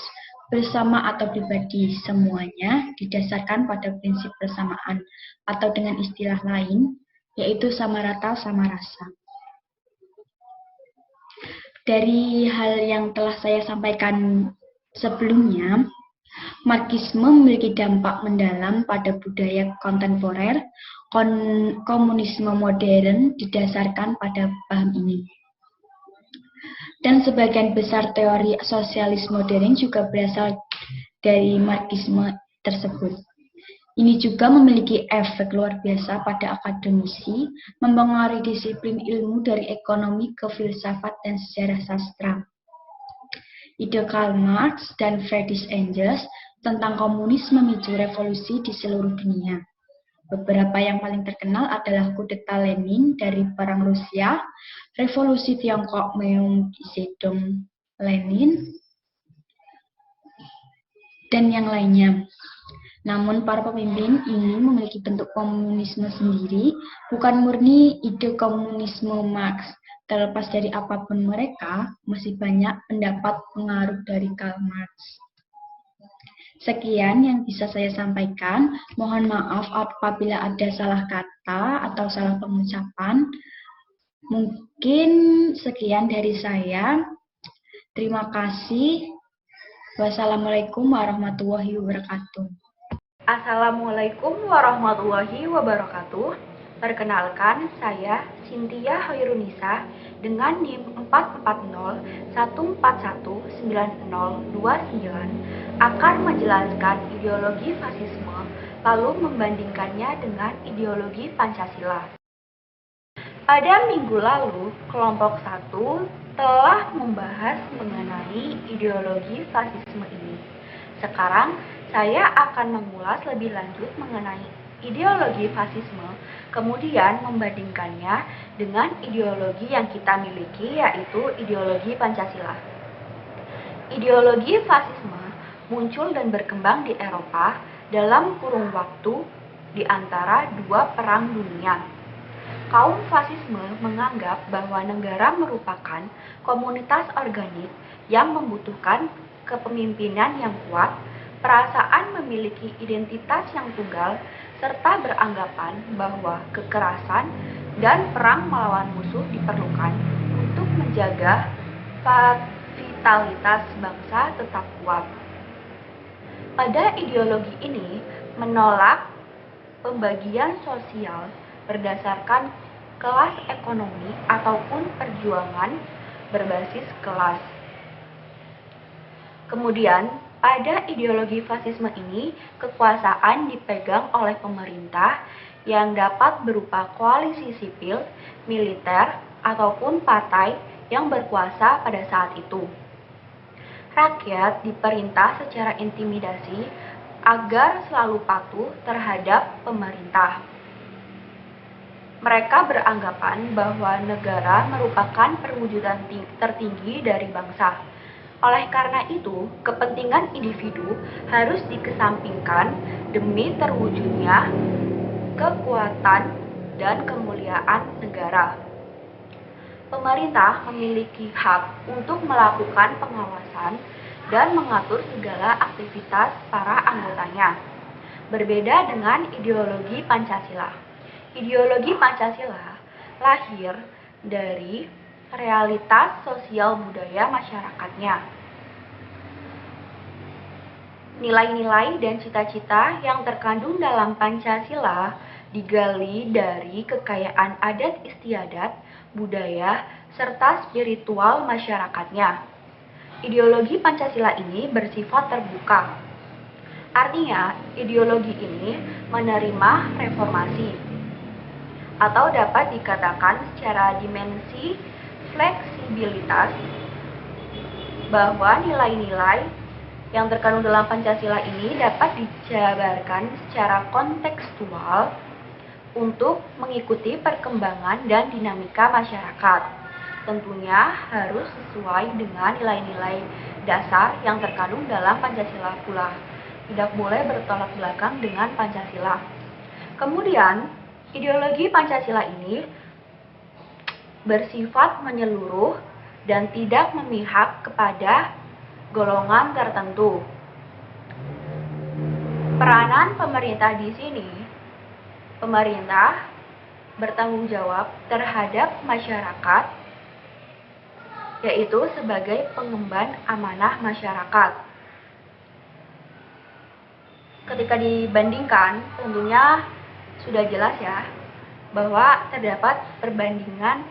bersama atau pribadi, semuanya didasarkan pada prinsip persamaan, atau dengan istilah lain, yaitu sama rata sama rasa. Dari hal yang telah saya sampaikan sebelumnya, Marxisme memiliki dampak mendalam pada budaya kontemporer. komunisme modern didasarkan pada paham ini. Dan sebagian besar teori sosialis modern juga berasal dari Marxisme tersebut. Ini juga memiliki efek luar biasa pada akademisi, mempengaruhi disiplin ilmu dari ekonomi ke filsafat dan sejarah sastra. Ide Karl Marx dan Friedrich Engels tentang komunis memicu revolusi di seluruh dunia. Beberapa yang paling terkenal adalah kudeta Lenin dari Perang Rusia, Revolusi Tiongkok Mao Zedong Lenin, dan yang lainnya. Namun para pemimpin ini memiliki bentuk komunisme sendiri, bukan murni ide komunisme Marx. Terlepas dari apapun mereka, masih banyak pendapat pengaruh dari Karl Marx. Sekian yang bisa saya sampaikan. Mohon maaf apabila ada salah kata atau salah pengucapan. Mungkin sekian dari saya. Terima kasih. Wassalamualaikum warahmatullahi wabarakatuh. Assalamualaikum warahmatullahi wabarakatuh. Perkenalkan, saya Cynthia Hoirunisa dengan NIM 440141929 akan menjelaskan ideologi fasisme lalu membandingkannya dengan ideologi Pancasila. Pada minggu lalu, kelompok 1 telah membahas mengenai ideologi fasisme ini. Sekarang, saya akan mengulas lebih lanjut mengenai ideologi fasisme, kemudian membandingkannya dengan ideologi yang kita miliki, yaitu ideologi Pancasila. Ideologi fasisme muncul dan berkembang di Eropa dalam kurun waktu di antara dua perang dunia. Kaum fasisme menganggap bahwa negara merupakan komunitas organik yang membutuhkan kepemimpinan yang kuat, perasaan memiliki identitas yang tunggal, serta beranggapan bahwa kekerasan dan perang melawan musuh diperlukan untuk menjaga vitalitas bangsa tetap kuat. Pada ideologi ini menolak pembagian sosial berdasarkan kelas ekonomi ataupun perjuangan berbasis kelas. Kemudian, pada ideologi fasisme ini, kekuasaan dipegang oleh pemerintah yang dapat berupa koalisi sipil, militer, ataupun partai yang berkuasa pada saat itu. Rakyat diperintah secara intimidasi agar selalu patuh terhadap pemerintah. Mereka beranggapan bahwa negara merupakan perwujudan tertinggi dari bangsa. Oleh karena itu, kepentingan individu harus dikesampingkan demi terwujudnya kekuatan dan kemuliaan negara. Pemerintah memiliki hak untuk melakukan pengawasan dan mengatur segala aktivitas para anggotanya. Berbeda dengan ideologi Pancasila. Ideologi Pancasila lahir dari realitas sosial budaya masyarakatnya. Nilai-nilai dan cita-cita yang terkandung dalam Pancasila digali dari kekayaan adat istiadat, budaya, serta spiritual masyarakatnya. Ideologi Pancasila ini bersifat terbuka. Artinya, ideologi ini menerima reformasi atau dapat dikatakan secara dimensi fleksibilitas bahwa nilai-nilai yang terkandung dalam Pancasila ini dapat dijabarkan secara kontekstual untuk mengikuti perkembangan dan dinamika masyarakat. Tentunya harus sesuai dengan nilai-nilai dasar yang terkandung dalam Pancasila pula. Tidak boleh bertolak belakang dengan Pancasila. Kemudian, ideologi Pancasila ini bersifat menyeluruh dan tidak memihak kepada golongan tertentu. Peranan pemerintah di sini, pemerintah bertanggung jawab terhadap masyarakat, yaitu sebagai pengemban amanah masyarakat. Ketika dibandingkan, tentunya sudah jelas ya bahwa terdapat perbandingan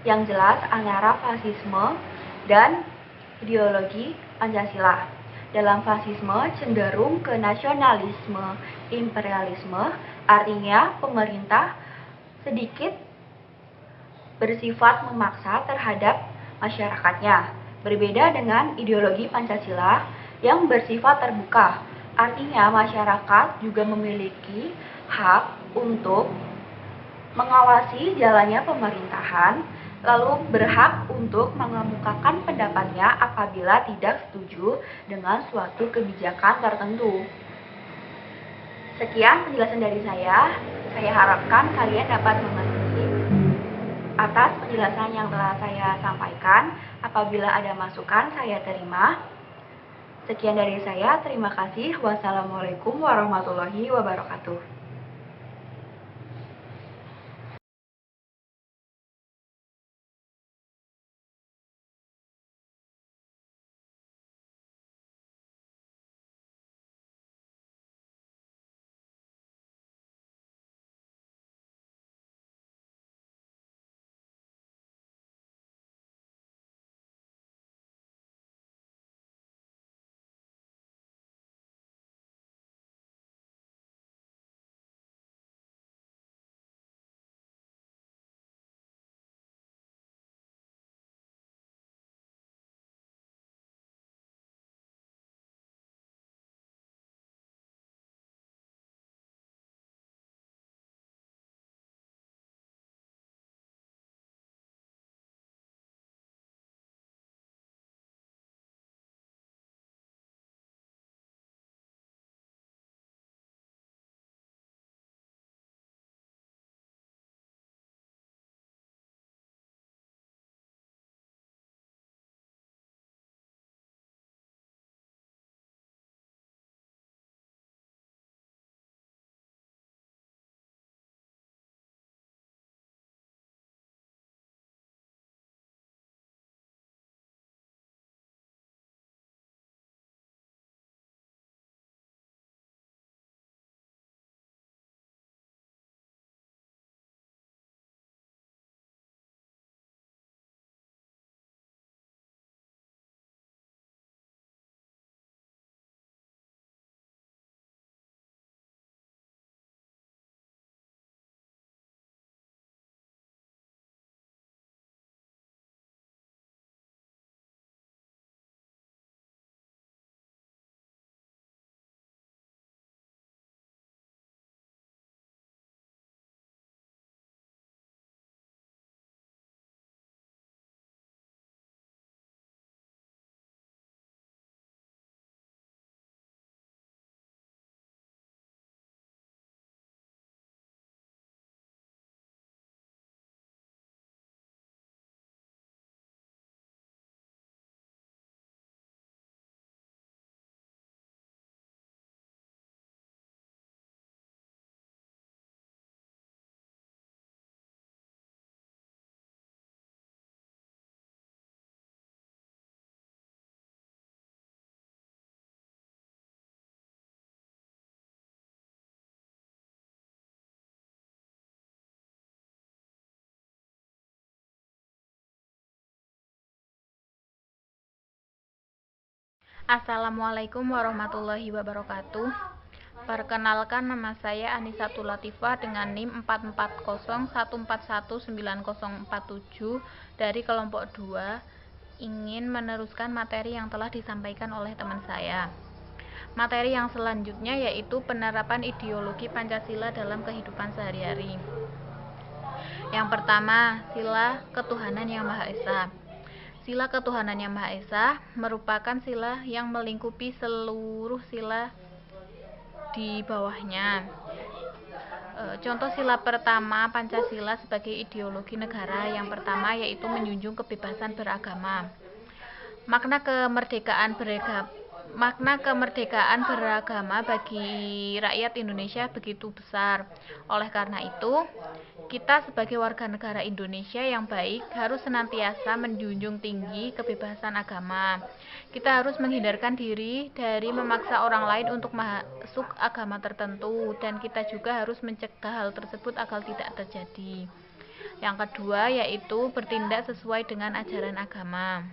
yang jelas antara fasisme dan ideologi Pancasila. Dalam fasisme cenderung ke nasionalisme, imperialisme, artinya pemerintah sedikit bersifat memaksa terhadap masyarakatnya. Berbeda dengan ideologi Pancasila yang bersifat terbuka, artinya masyarakat juga memiliki hak untuk mengawasi jalannya pemerintahan, lalu berhak untuk mengemukakan pendapatnya apabila tidak setuju dengan suatu kebijakan tertentu. Sekian penjelasan dari saya harapkan kalian dapat mengerti atas penjelasan yang telah saya sampaikan. Apabila ada masukan, saya terima. Sekian dari saya, terima kasih. Wassalamualaikum warahmatullahi wabarakatuh. Assalamualaikum warahmatullahi wabarakatuh. Perkenalkan, nama saya Anisatul Latifah dengan NIM 440141947 dari kelompok 2, ingin meneruskan materi yang telah disampaikan oleh teman saya. Materi yang selanjutnya yaitu penerapan ideologi Pancasila dalam kehidupan sehari-hari. Yang pertama, sila ketuhanan yang Maha Esa. Sila ketuhanan yang Maha Esa merupakan sila yang melingkupi seluruh sila di bawahnya. Contoh sila pertama Pancasila sebagai ideologi negara yang pertama yaitu menjunjung kebebasan beragama. Makna kemerdekaan makna kemerdekaan beragama bagi rakyat Indonesia begitu besar. Oleh karena itu, kita sebagai warga negara Indonesia yang baik harus senantiasa menjunjung tinggi kebebasan agama. Kita harus menghindarkan diri dari memaksa orang lain untuk masuk agama tertentu, dan kita juga harus mencegah hal tersebut agar tidak terjadi. Yang kedua yaitu bertindak sesuai dengan ajaran agama.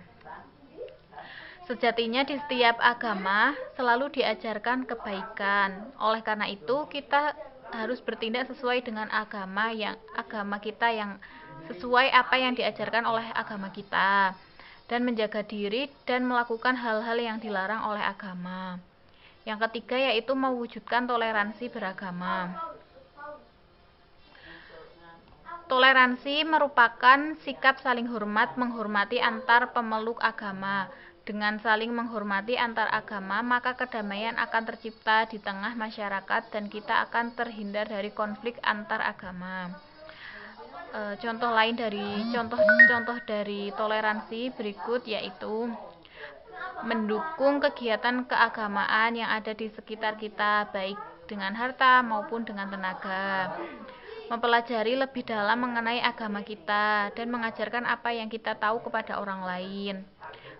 Sejatinya di setiap agama selalu diajarkan kebaikan. Oleh karena itu, kita harus bertindak sesuai dengan agama kita yang sesuai apa yang diajarkan oleh agama kita, dan menjaga diri dan melakukan hal-hal yang dilarang oleh agama. Yang ketiga yaitu mewujudkan toleransi beragama. Toleransi merupakan sikap saling hormat menghormati antar pemeluk agama. Dengan saling menghormati antar agama, maka kedamaian akan tercipta di tengah masyarakat dan kita akan terhindar dari konflik antar agama. Contoh dari toleransi berikut yaitu mendukung kegiatan keagamaan yang ada di sekitar kita, baik dengan harta maupun dengan tenaga. Mempelajari lebih dalam mengenai agama kita dan mengajarkan apa yang kita tahu kepada orang lain.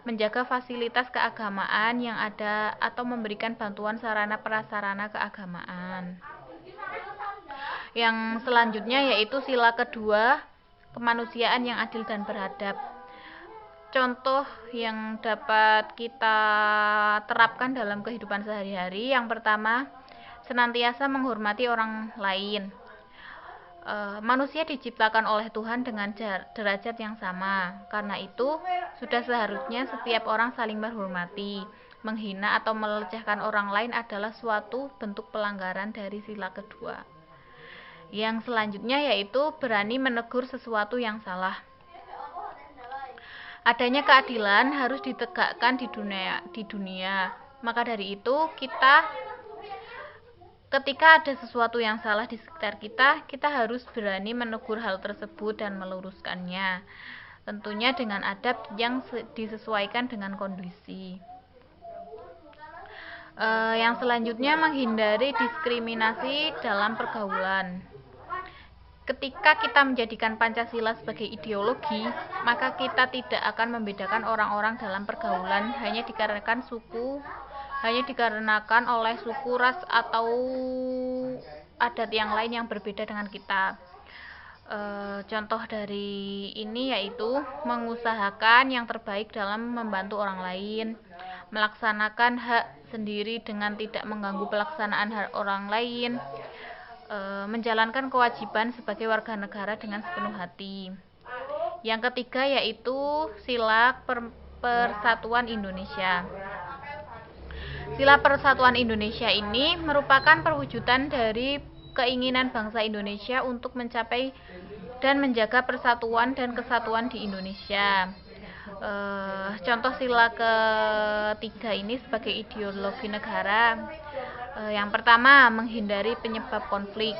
Menjaga fasilitas keagamaan yang ada atau memberikan bantuan sarana prasarana keagamaan. Yang selanjutnya yaitu sila kedua, kemanusiaan yang adil dan beradab. Contoh yang dapat kita terapkan dalam kehidupan sehari-hari, yang pertama, senantiasa menghormati orang lain. Manusia diciptakan oleh Tuhan dengan derajat yang sama. Karena itu, sudah seharusnya setiap orang saling menghormati. Menghina atau melecehkan orang lain adalah suatu bentuk pelanggaran dari sila kedua. Yang selanjutnya yaitu berani menegur sesuatu yang salah. Adanya keadilan harus ditegakkan di dunia. Maka dari itu, ketika ada sesuatu yang salah di sekitar kita harus berani menegur hal tersebut dan meluruskannya. Tentunya dengan adab yang disesuaikan dengan kondisi. Yang selanjutnya menghindari diskriminasi dalam pergaulan. Ketika kita menjadikan Pancasila sebagai ideologi, maka kita tidak akan membedakan orang-orang dalam pergaulan hanya dikarenakan oleh suku, ras, atau adat yang lain yang berbeda dengan kita. Contoh dari ini yaitu mengusahakan yang terbaik dalam membantu orang lain, melaksanakan hak sendiri dengan tidak mengganggu pelaksanaan hak orang lain, menjalankan kewajiban sebagai warga negara dengan sepenuh hati. Yang ketiga yaitu sila persatuan Indonesia. Sila Persatuan Indonesia ini merupakan perwujudan dari keinginan bangsa Indonesia untuk mencapai dan menjaga persatuan dan kesatuan di Indonesia. Contoh sila ketiga ini sebagai ideologi negara. Yang pertama, menghindari penyebab konflik.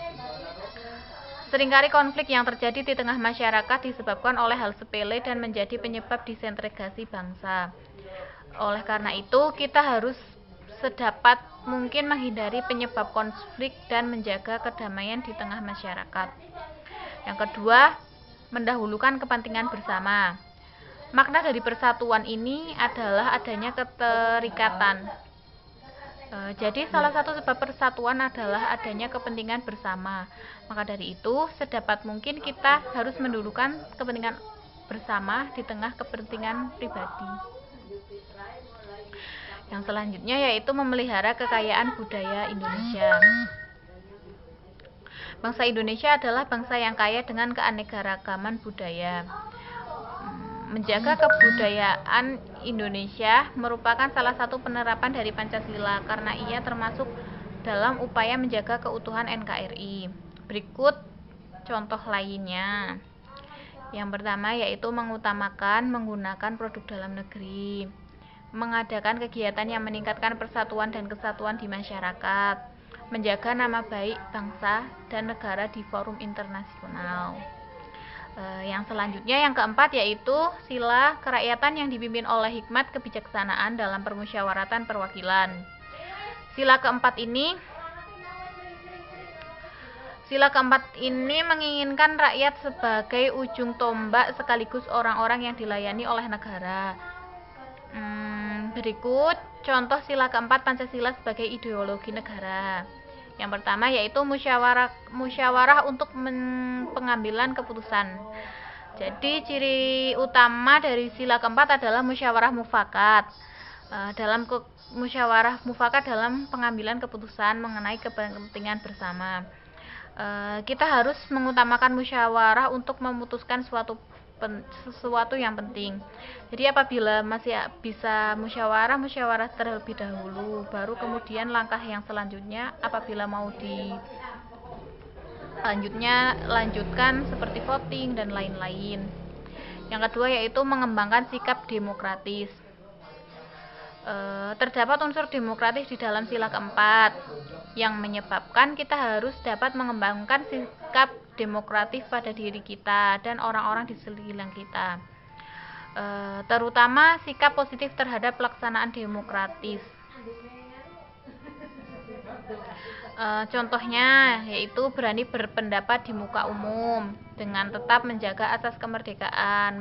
Seringkali konflik yang terjadi di tengah masyarakat disebabkan oleh hal sepele dan menjadi penyebab disentregasi bangsa. Oleh karena itu, kita harus sedapat mungkin menghindari penyebab konflik dan menjaga kedamaian di tengah masyarakat. Yang kedua, mendahulukan kepentingan bersama. Makna dari persatuan ini adalah adanya keterikatan. Jadi salah satu sebab persatuan adalah adanya kepentingan bersama. Maka dari itu, sedapat mungkin kita harus mendahulukan kepentingan bersama di tengah kepentingan pribadi. Yang selanjutnya yaitu memelihara kekayaan budaya Indonesia. Bangsa Indonesia adalah bangsa yang kaya dengan keanekaragaman budaya. Menjaga kebudayaan Indonesia merupakan salah satu penerapan dari Pancasila karena ia termasuk dalam upaya menjaga keutuhan NKRI. Berikut contoh lainnya. Yang pertama yaitu mengutamakan menggunakan produk dalam negeri. Mengadakan kegiatan yang meningkatkan persatuan dan kesatuan di masyarakat, menjaga nama baik bangsa dan negara di forum internasional. Yang selanjutnya, yang keempat, yaitu sila kerakyatan yang dipimpin oleh hikmat kebijaksanaan dalam permusyawaratan perwakilan. Sila keempat ini menginginkan rakyat sebagai ujung tombak sekaligus orang-orang yang dilayani oleh negara. Berikut contoh sila keempat Pancasila sebagai ideologi negara. Yang pertama yaitu musyawarah untuk pengambilan keputusan. Jadi ciri utama dari sila keempat adalah musyawarah mufakat. Dalam musyawarah mufakat dalam pengambilan keputusan mengenai kepentingan bersama. Kita harus mengutamakan musyawarah untuk memutuskan sesuatu yang penting. Jadi apabila masih bisa musyawarah terlebih dahulu, baru kemudian langkah yang selanjutnya apabila mau lanjutkan seperti voting dan lain-lain. Yang kedua yaitu mengembangkan sikap demokratis. Terdapat unsur demokratis di dalam sila keempat yang menyebabkan kita harus dapat mengembangkan sikap demokratis pada diri kita dan orang-orang di sekeliling kita, terutama sikap positif terhadap pelaksanaan demokratis. Contohnya yaitu berani berpendapat di muka umum dengan tetap menjaga asas kemerdekaan,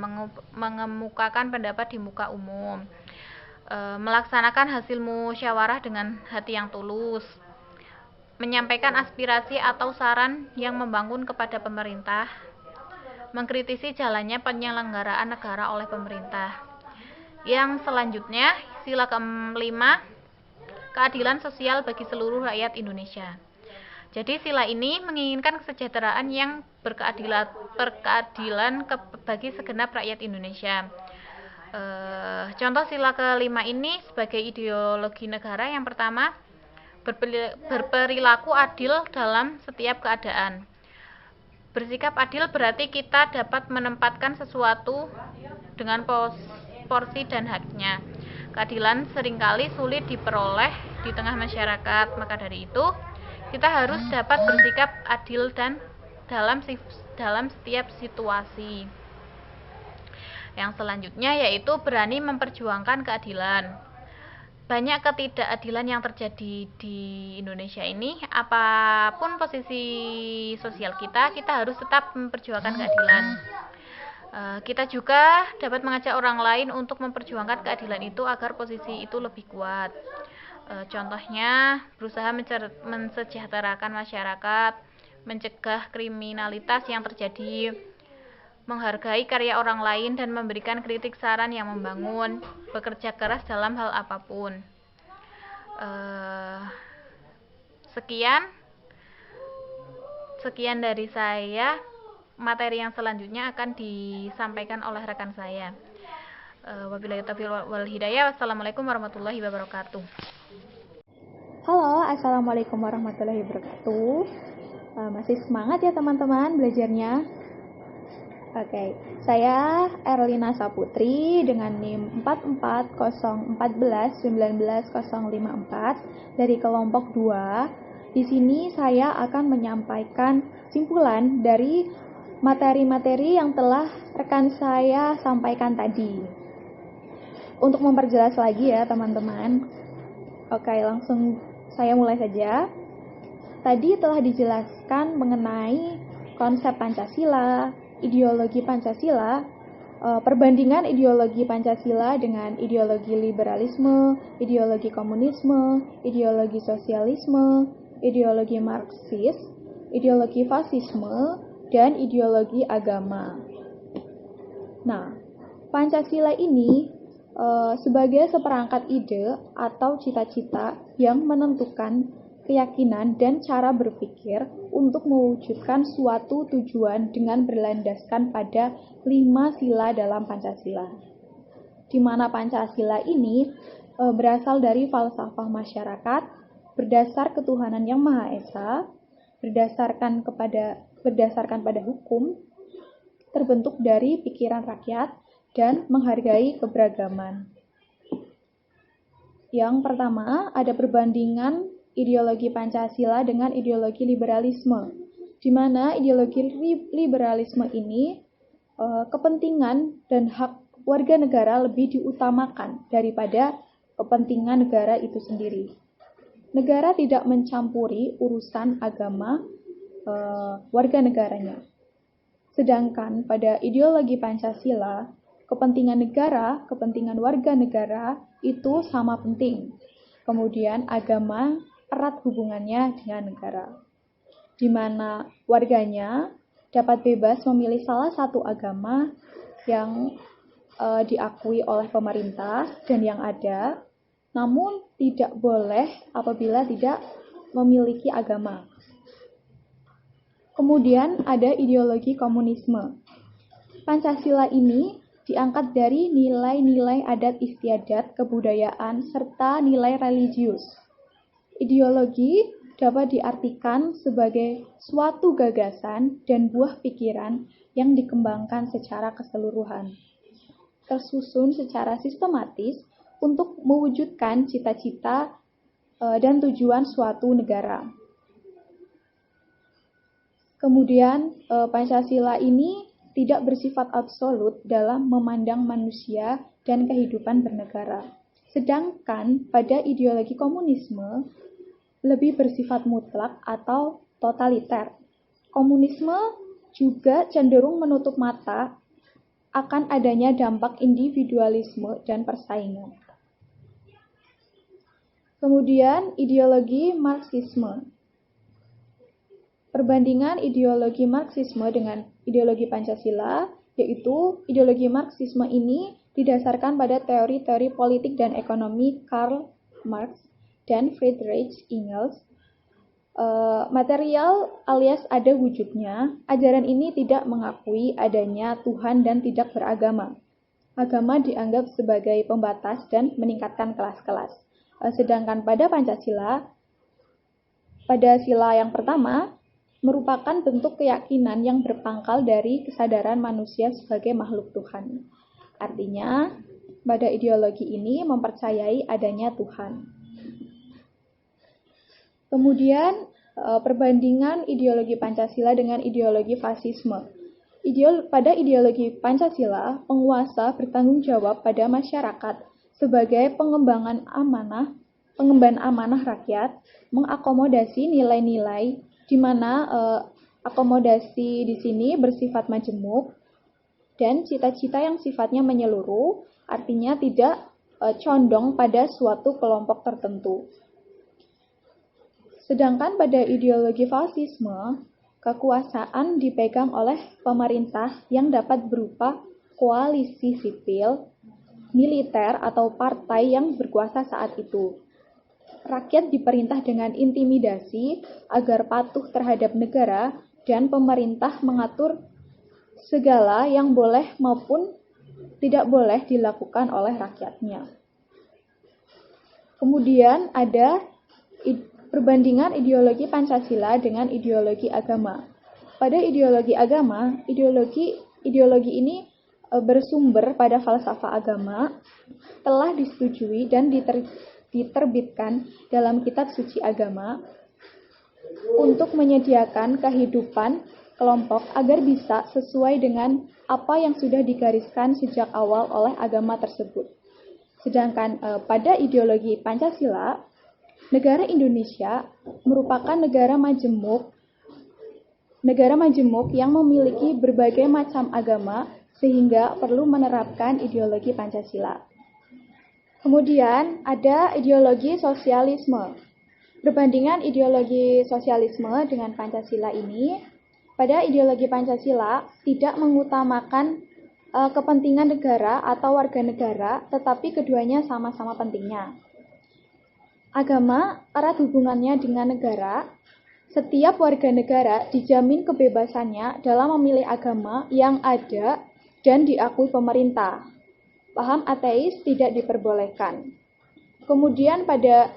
mengemukakan pendapat di muka umum, melaksanakan hasil musyawarah dengan hati yang tulus, menyampaikan aspirasi atau saran yang membangun kepada pemerintah, mengkritisi jalannya penyelenggaraan negara oleh pemerintah. Yang selanjutnya, sila kelima, keadilan sosial bagi seluruh rakyat Indonesia. Jadi sila ini menginginkan kesejahteraan yang berkeadilan bagi segenap rakyat Indonesia. Contoh sila kelima ini sebagai ideologi negara. Yang pertama, berperilaku adil dalam setiap keadaan. Bersikap adil berarti kita dapat menempatkan sesuatu dengan porsi dan haknya. Keadilan seringkali sulit diperoleh di tengah masyarakat, maka dari itu kita harus dapat bersikap adil dan dalam setiap situasi. Yang selanjutnya yaitu berani memperjuangkan keadilan. Banyak ketidakadilan yang terjadi di Indonesia ini, apapun posisi sosial kita harus tetap memperjuangkan keadilan. Kita juga dapat mengajak orang lain untuk memperjuangkan keadilan itu agar posisi itu lebih kuat. Contohnya, berusaha mensejahterakan masyarakat, mencegah kriminalitas yang terjadi, menghargai karya orang lain dan memberikan kritik saran yang membangun, bekerja keras dalam hal apapun. Sekian dari saya. Materi yang selanjutnya akan disampaikan oleh rekan saya. Wabillahi taufiq wal hidayah. Wassalamualaikum warahmatullahi wabarakatuh. Halo, assalamualaikum warahmatullahi wabarakatuh. Masih semangat ya teman-teman belajarnya? Oke, saya Erlina Saputri dengan NIM 44014190054 dari kelompok 2. Di sini saya akan menyampaikan simpulan dari materi-materi yang telah rekan saya sampaikan tadi. Untuk memperjelas lagi ya teman-teman. Oke, langsung saya mulai saja. Tadi telah dijelaskan mengenai konsep Pancasila, ideologi Pancasila, perbandingan ideologi Pancasila dengan ideologi liberalisme, ideologi komunisme, ideologi sosialisme, ideologi Marxis, ideologi fasisme, dan ideologi agama. Nah, Pancasila ini sebagai seperangkat ide atau cita-cita yang menentukan keyakinan dan cara berpikir untuk mewujudkan suatu tujuan dengan berlandaskan pada 5 sila dalam Pancasila. Di mana Pancasila ini berasal dari falsafah masyarakat, berdasar ketuhanan yang Maha Esa, berdasarkan pada hukum, terbentuk dari pikiran rakyat, dan menghargai keberagaman. Yang pertama, ada perbandingan ideologi Pancasila dengan ideologi liberalisme, di mana ideologi liberalisme ini kepentingan dan hak warga negara lebih diutamakan daripada kepentingan negara itu sendiri. Negara tidak mencampuri urusan agama warga negaranya. Sedangkan pada ideologi Pancasila, kepentingan negara, kepentingan warga negara itu sama penting. Kemudian agama erat hubungannya dengan negara, di mana warganya dapat bebas memilih salah satu agama yang diakui oleh pemerintah dan yang ada, namun tidak boleh apabila tidak memiliki agama. Kemudian ada ideologi komunisme. Pancasila ini diangkat dari nilai-nilai adat istiadat, kebudayaan, serta nilai religius. Ideologi dapat diartikan sebagai suatu gagasan dan buah pikiran yang dikembangkan secara keseluruhan, tersusun secara sistematis untuk mewujudkan cita-cita dan tujuan suatu negara. Kemudian Pancasila ini tidak bersifat absolut dalam memandang manusia dan kehidupan bernegara. Sedangkan pada ideologi komunisme lebih bersifat mutlak atau totaliter. Komunisme juga cenderung menutup mata akan adanya dampak individualisme dan persaingan. Kemudian ideologi Marxisme. Perbandingan ideologi Marxisme dengan ideologi Pancasila, yaitu ideologi Marxisme ini didasarkan pada teori-teori politik dan ekonomi Karl Marx dan Friedrich Engels. Material alias ada wujudnya, ajaran ini tidak mengakui adanya Tuhan dan tidak beragama. Agama dianggap sebagai pembatas dan meningkatkan kelas-kelas. Sedangkan pada Pancasila, pada sila yang pertama, merupakan bentuk keyakinan yang berpangkal dari kesadaran manusia sebagai makhluk Tuhan. Artinya, pada ideologi ini mempercayai adanya Tuhan. Kemudian, perbandingan ideologi Pancasila dengan ideologi fasisme. Pada ideologi Pancasila, penguasa bertanggung jawab pada masyarakat sebagai pengemban amanah rakyat, mengakomodasi nilai-nilai di mana akomodasi di sini bersifat majemuk dan cita-cita yang sifatnya menyeluruh, artinya tidak condong pada suatu kelompok tertentu. Sedangkan pada ideologi fasisme, kekuasaan dipegang oleh pemerintah yang dapat berupa koalisi sipil, militer, atau partai yang berkuasa saat itu. Rakyat diperintah dengan intimidasi agar patuh terhadap negara dan pemerintah mengatur segala yang boleh maupun tidak boleh dilakukan oleh rakyatnya. Kemudian ada perbandingan ideologi Pancasila dengan ideologi agama. Pada ideologi agama, ideologi ini bersumber pada falsafah agama, telah disetujui dan diterbitkan dalam kitab suci agama untuk menyediakan kehidupan kelompok agar bisa sesuai dengan apa yang sudah digariskan sejak awal oleh agama tersebut. Sedangkan pada ideologi Pancasila, negara Indonesia merupakan negara majemuk yang memiliki berbagai macam agama sehingga perlu menerapkan ideologi Pancasila. Kemudian ada ideologi sosialisme. Perbandingan ideologi sosialisme dengan Pancasila ini, pada ideologi Pancasila tidak mengutamakan kepentingan negara atau warga negara, tetapi keduanya sama-sama pentingnya. Agama erat hubungannya dengan negara. Setiap warga negara dijamin kebebasannya dalam memilih agama yang ada dan diakui pemerintah. Paham ateis tidak diperbolehkan. Kemudian pada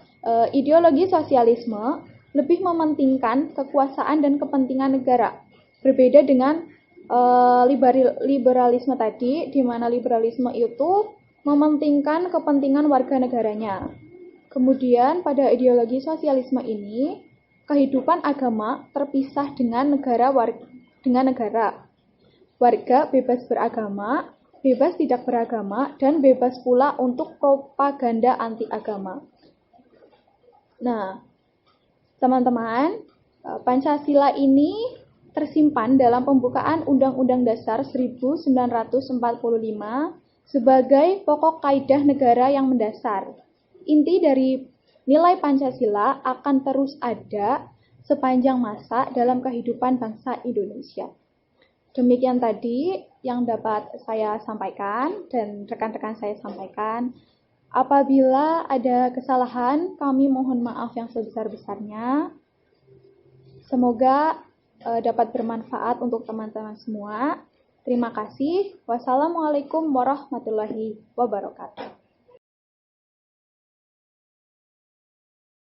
ideologi sosialisme lebih mementingkan kekuasaan dan kepentingan negara. Berbeda dengan liberalisme tadi, di mana liberalisme itu mementingkan kepentingan warga negaranya. Kemudian pada ideologi sosialisme ini, kehidupan agama terpisah dengan negara. warga bebas beragama, bebas tidak beragama, dan bebas pula untuk propaganda anti agama. Nah, teman-teman, Pancasila ini tersimpan dalam pembukaan Undang-Undang Dasar 1945 sebagai pokok kaidah negara yang mendasar. Inti dari nilai Pancasila akan terus ada sepanjang masa dalam kehidupan bangsa Indonesia. Demikian tadi yang dapat saya sampaikan dan rekan-rekan saya sampaikan. Apabila ada kesalahan, kami mohon maaf yang sebesar-besarnya. Semoga dapat bermanfaat untuk teman-teman semua. Terima kasih. Wassalamualaikum warahmatullahi wabarakatuh.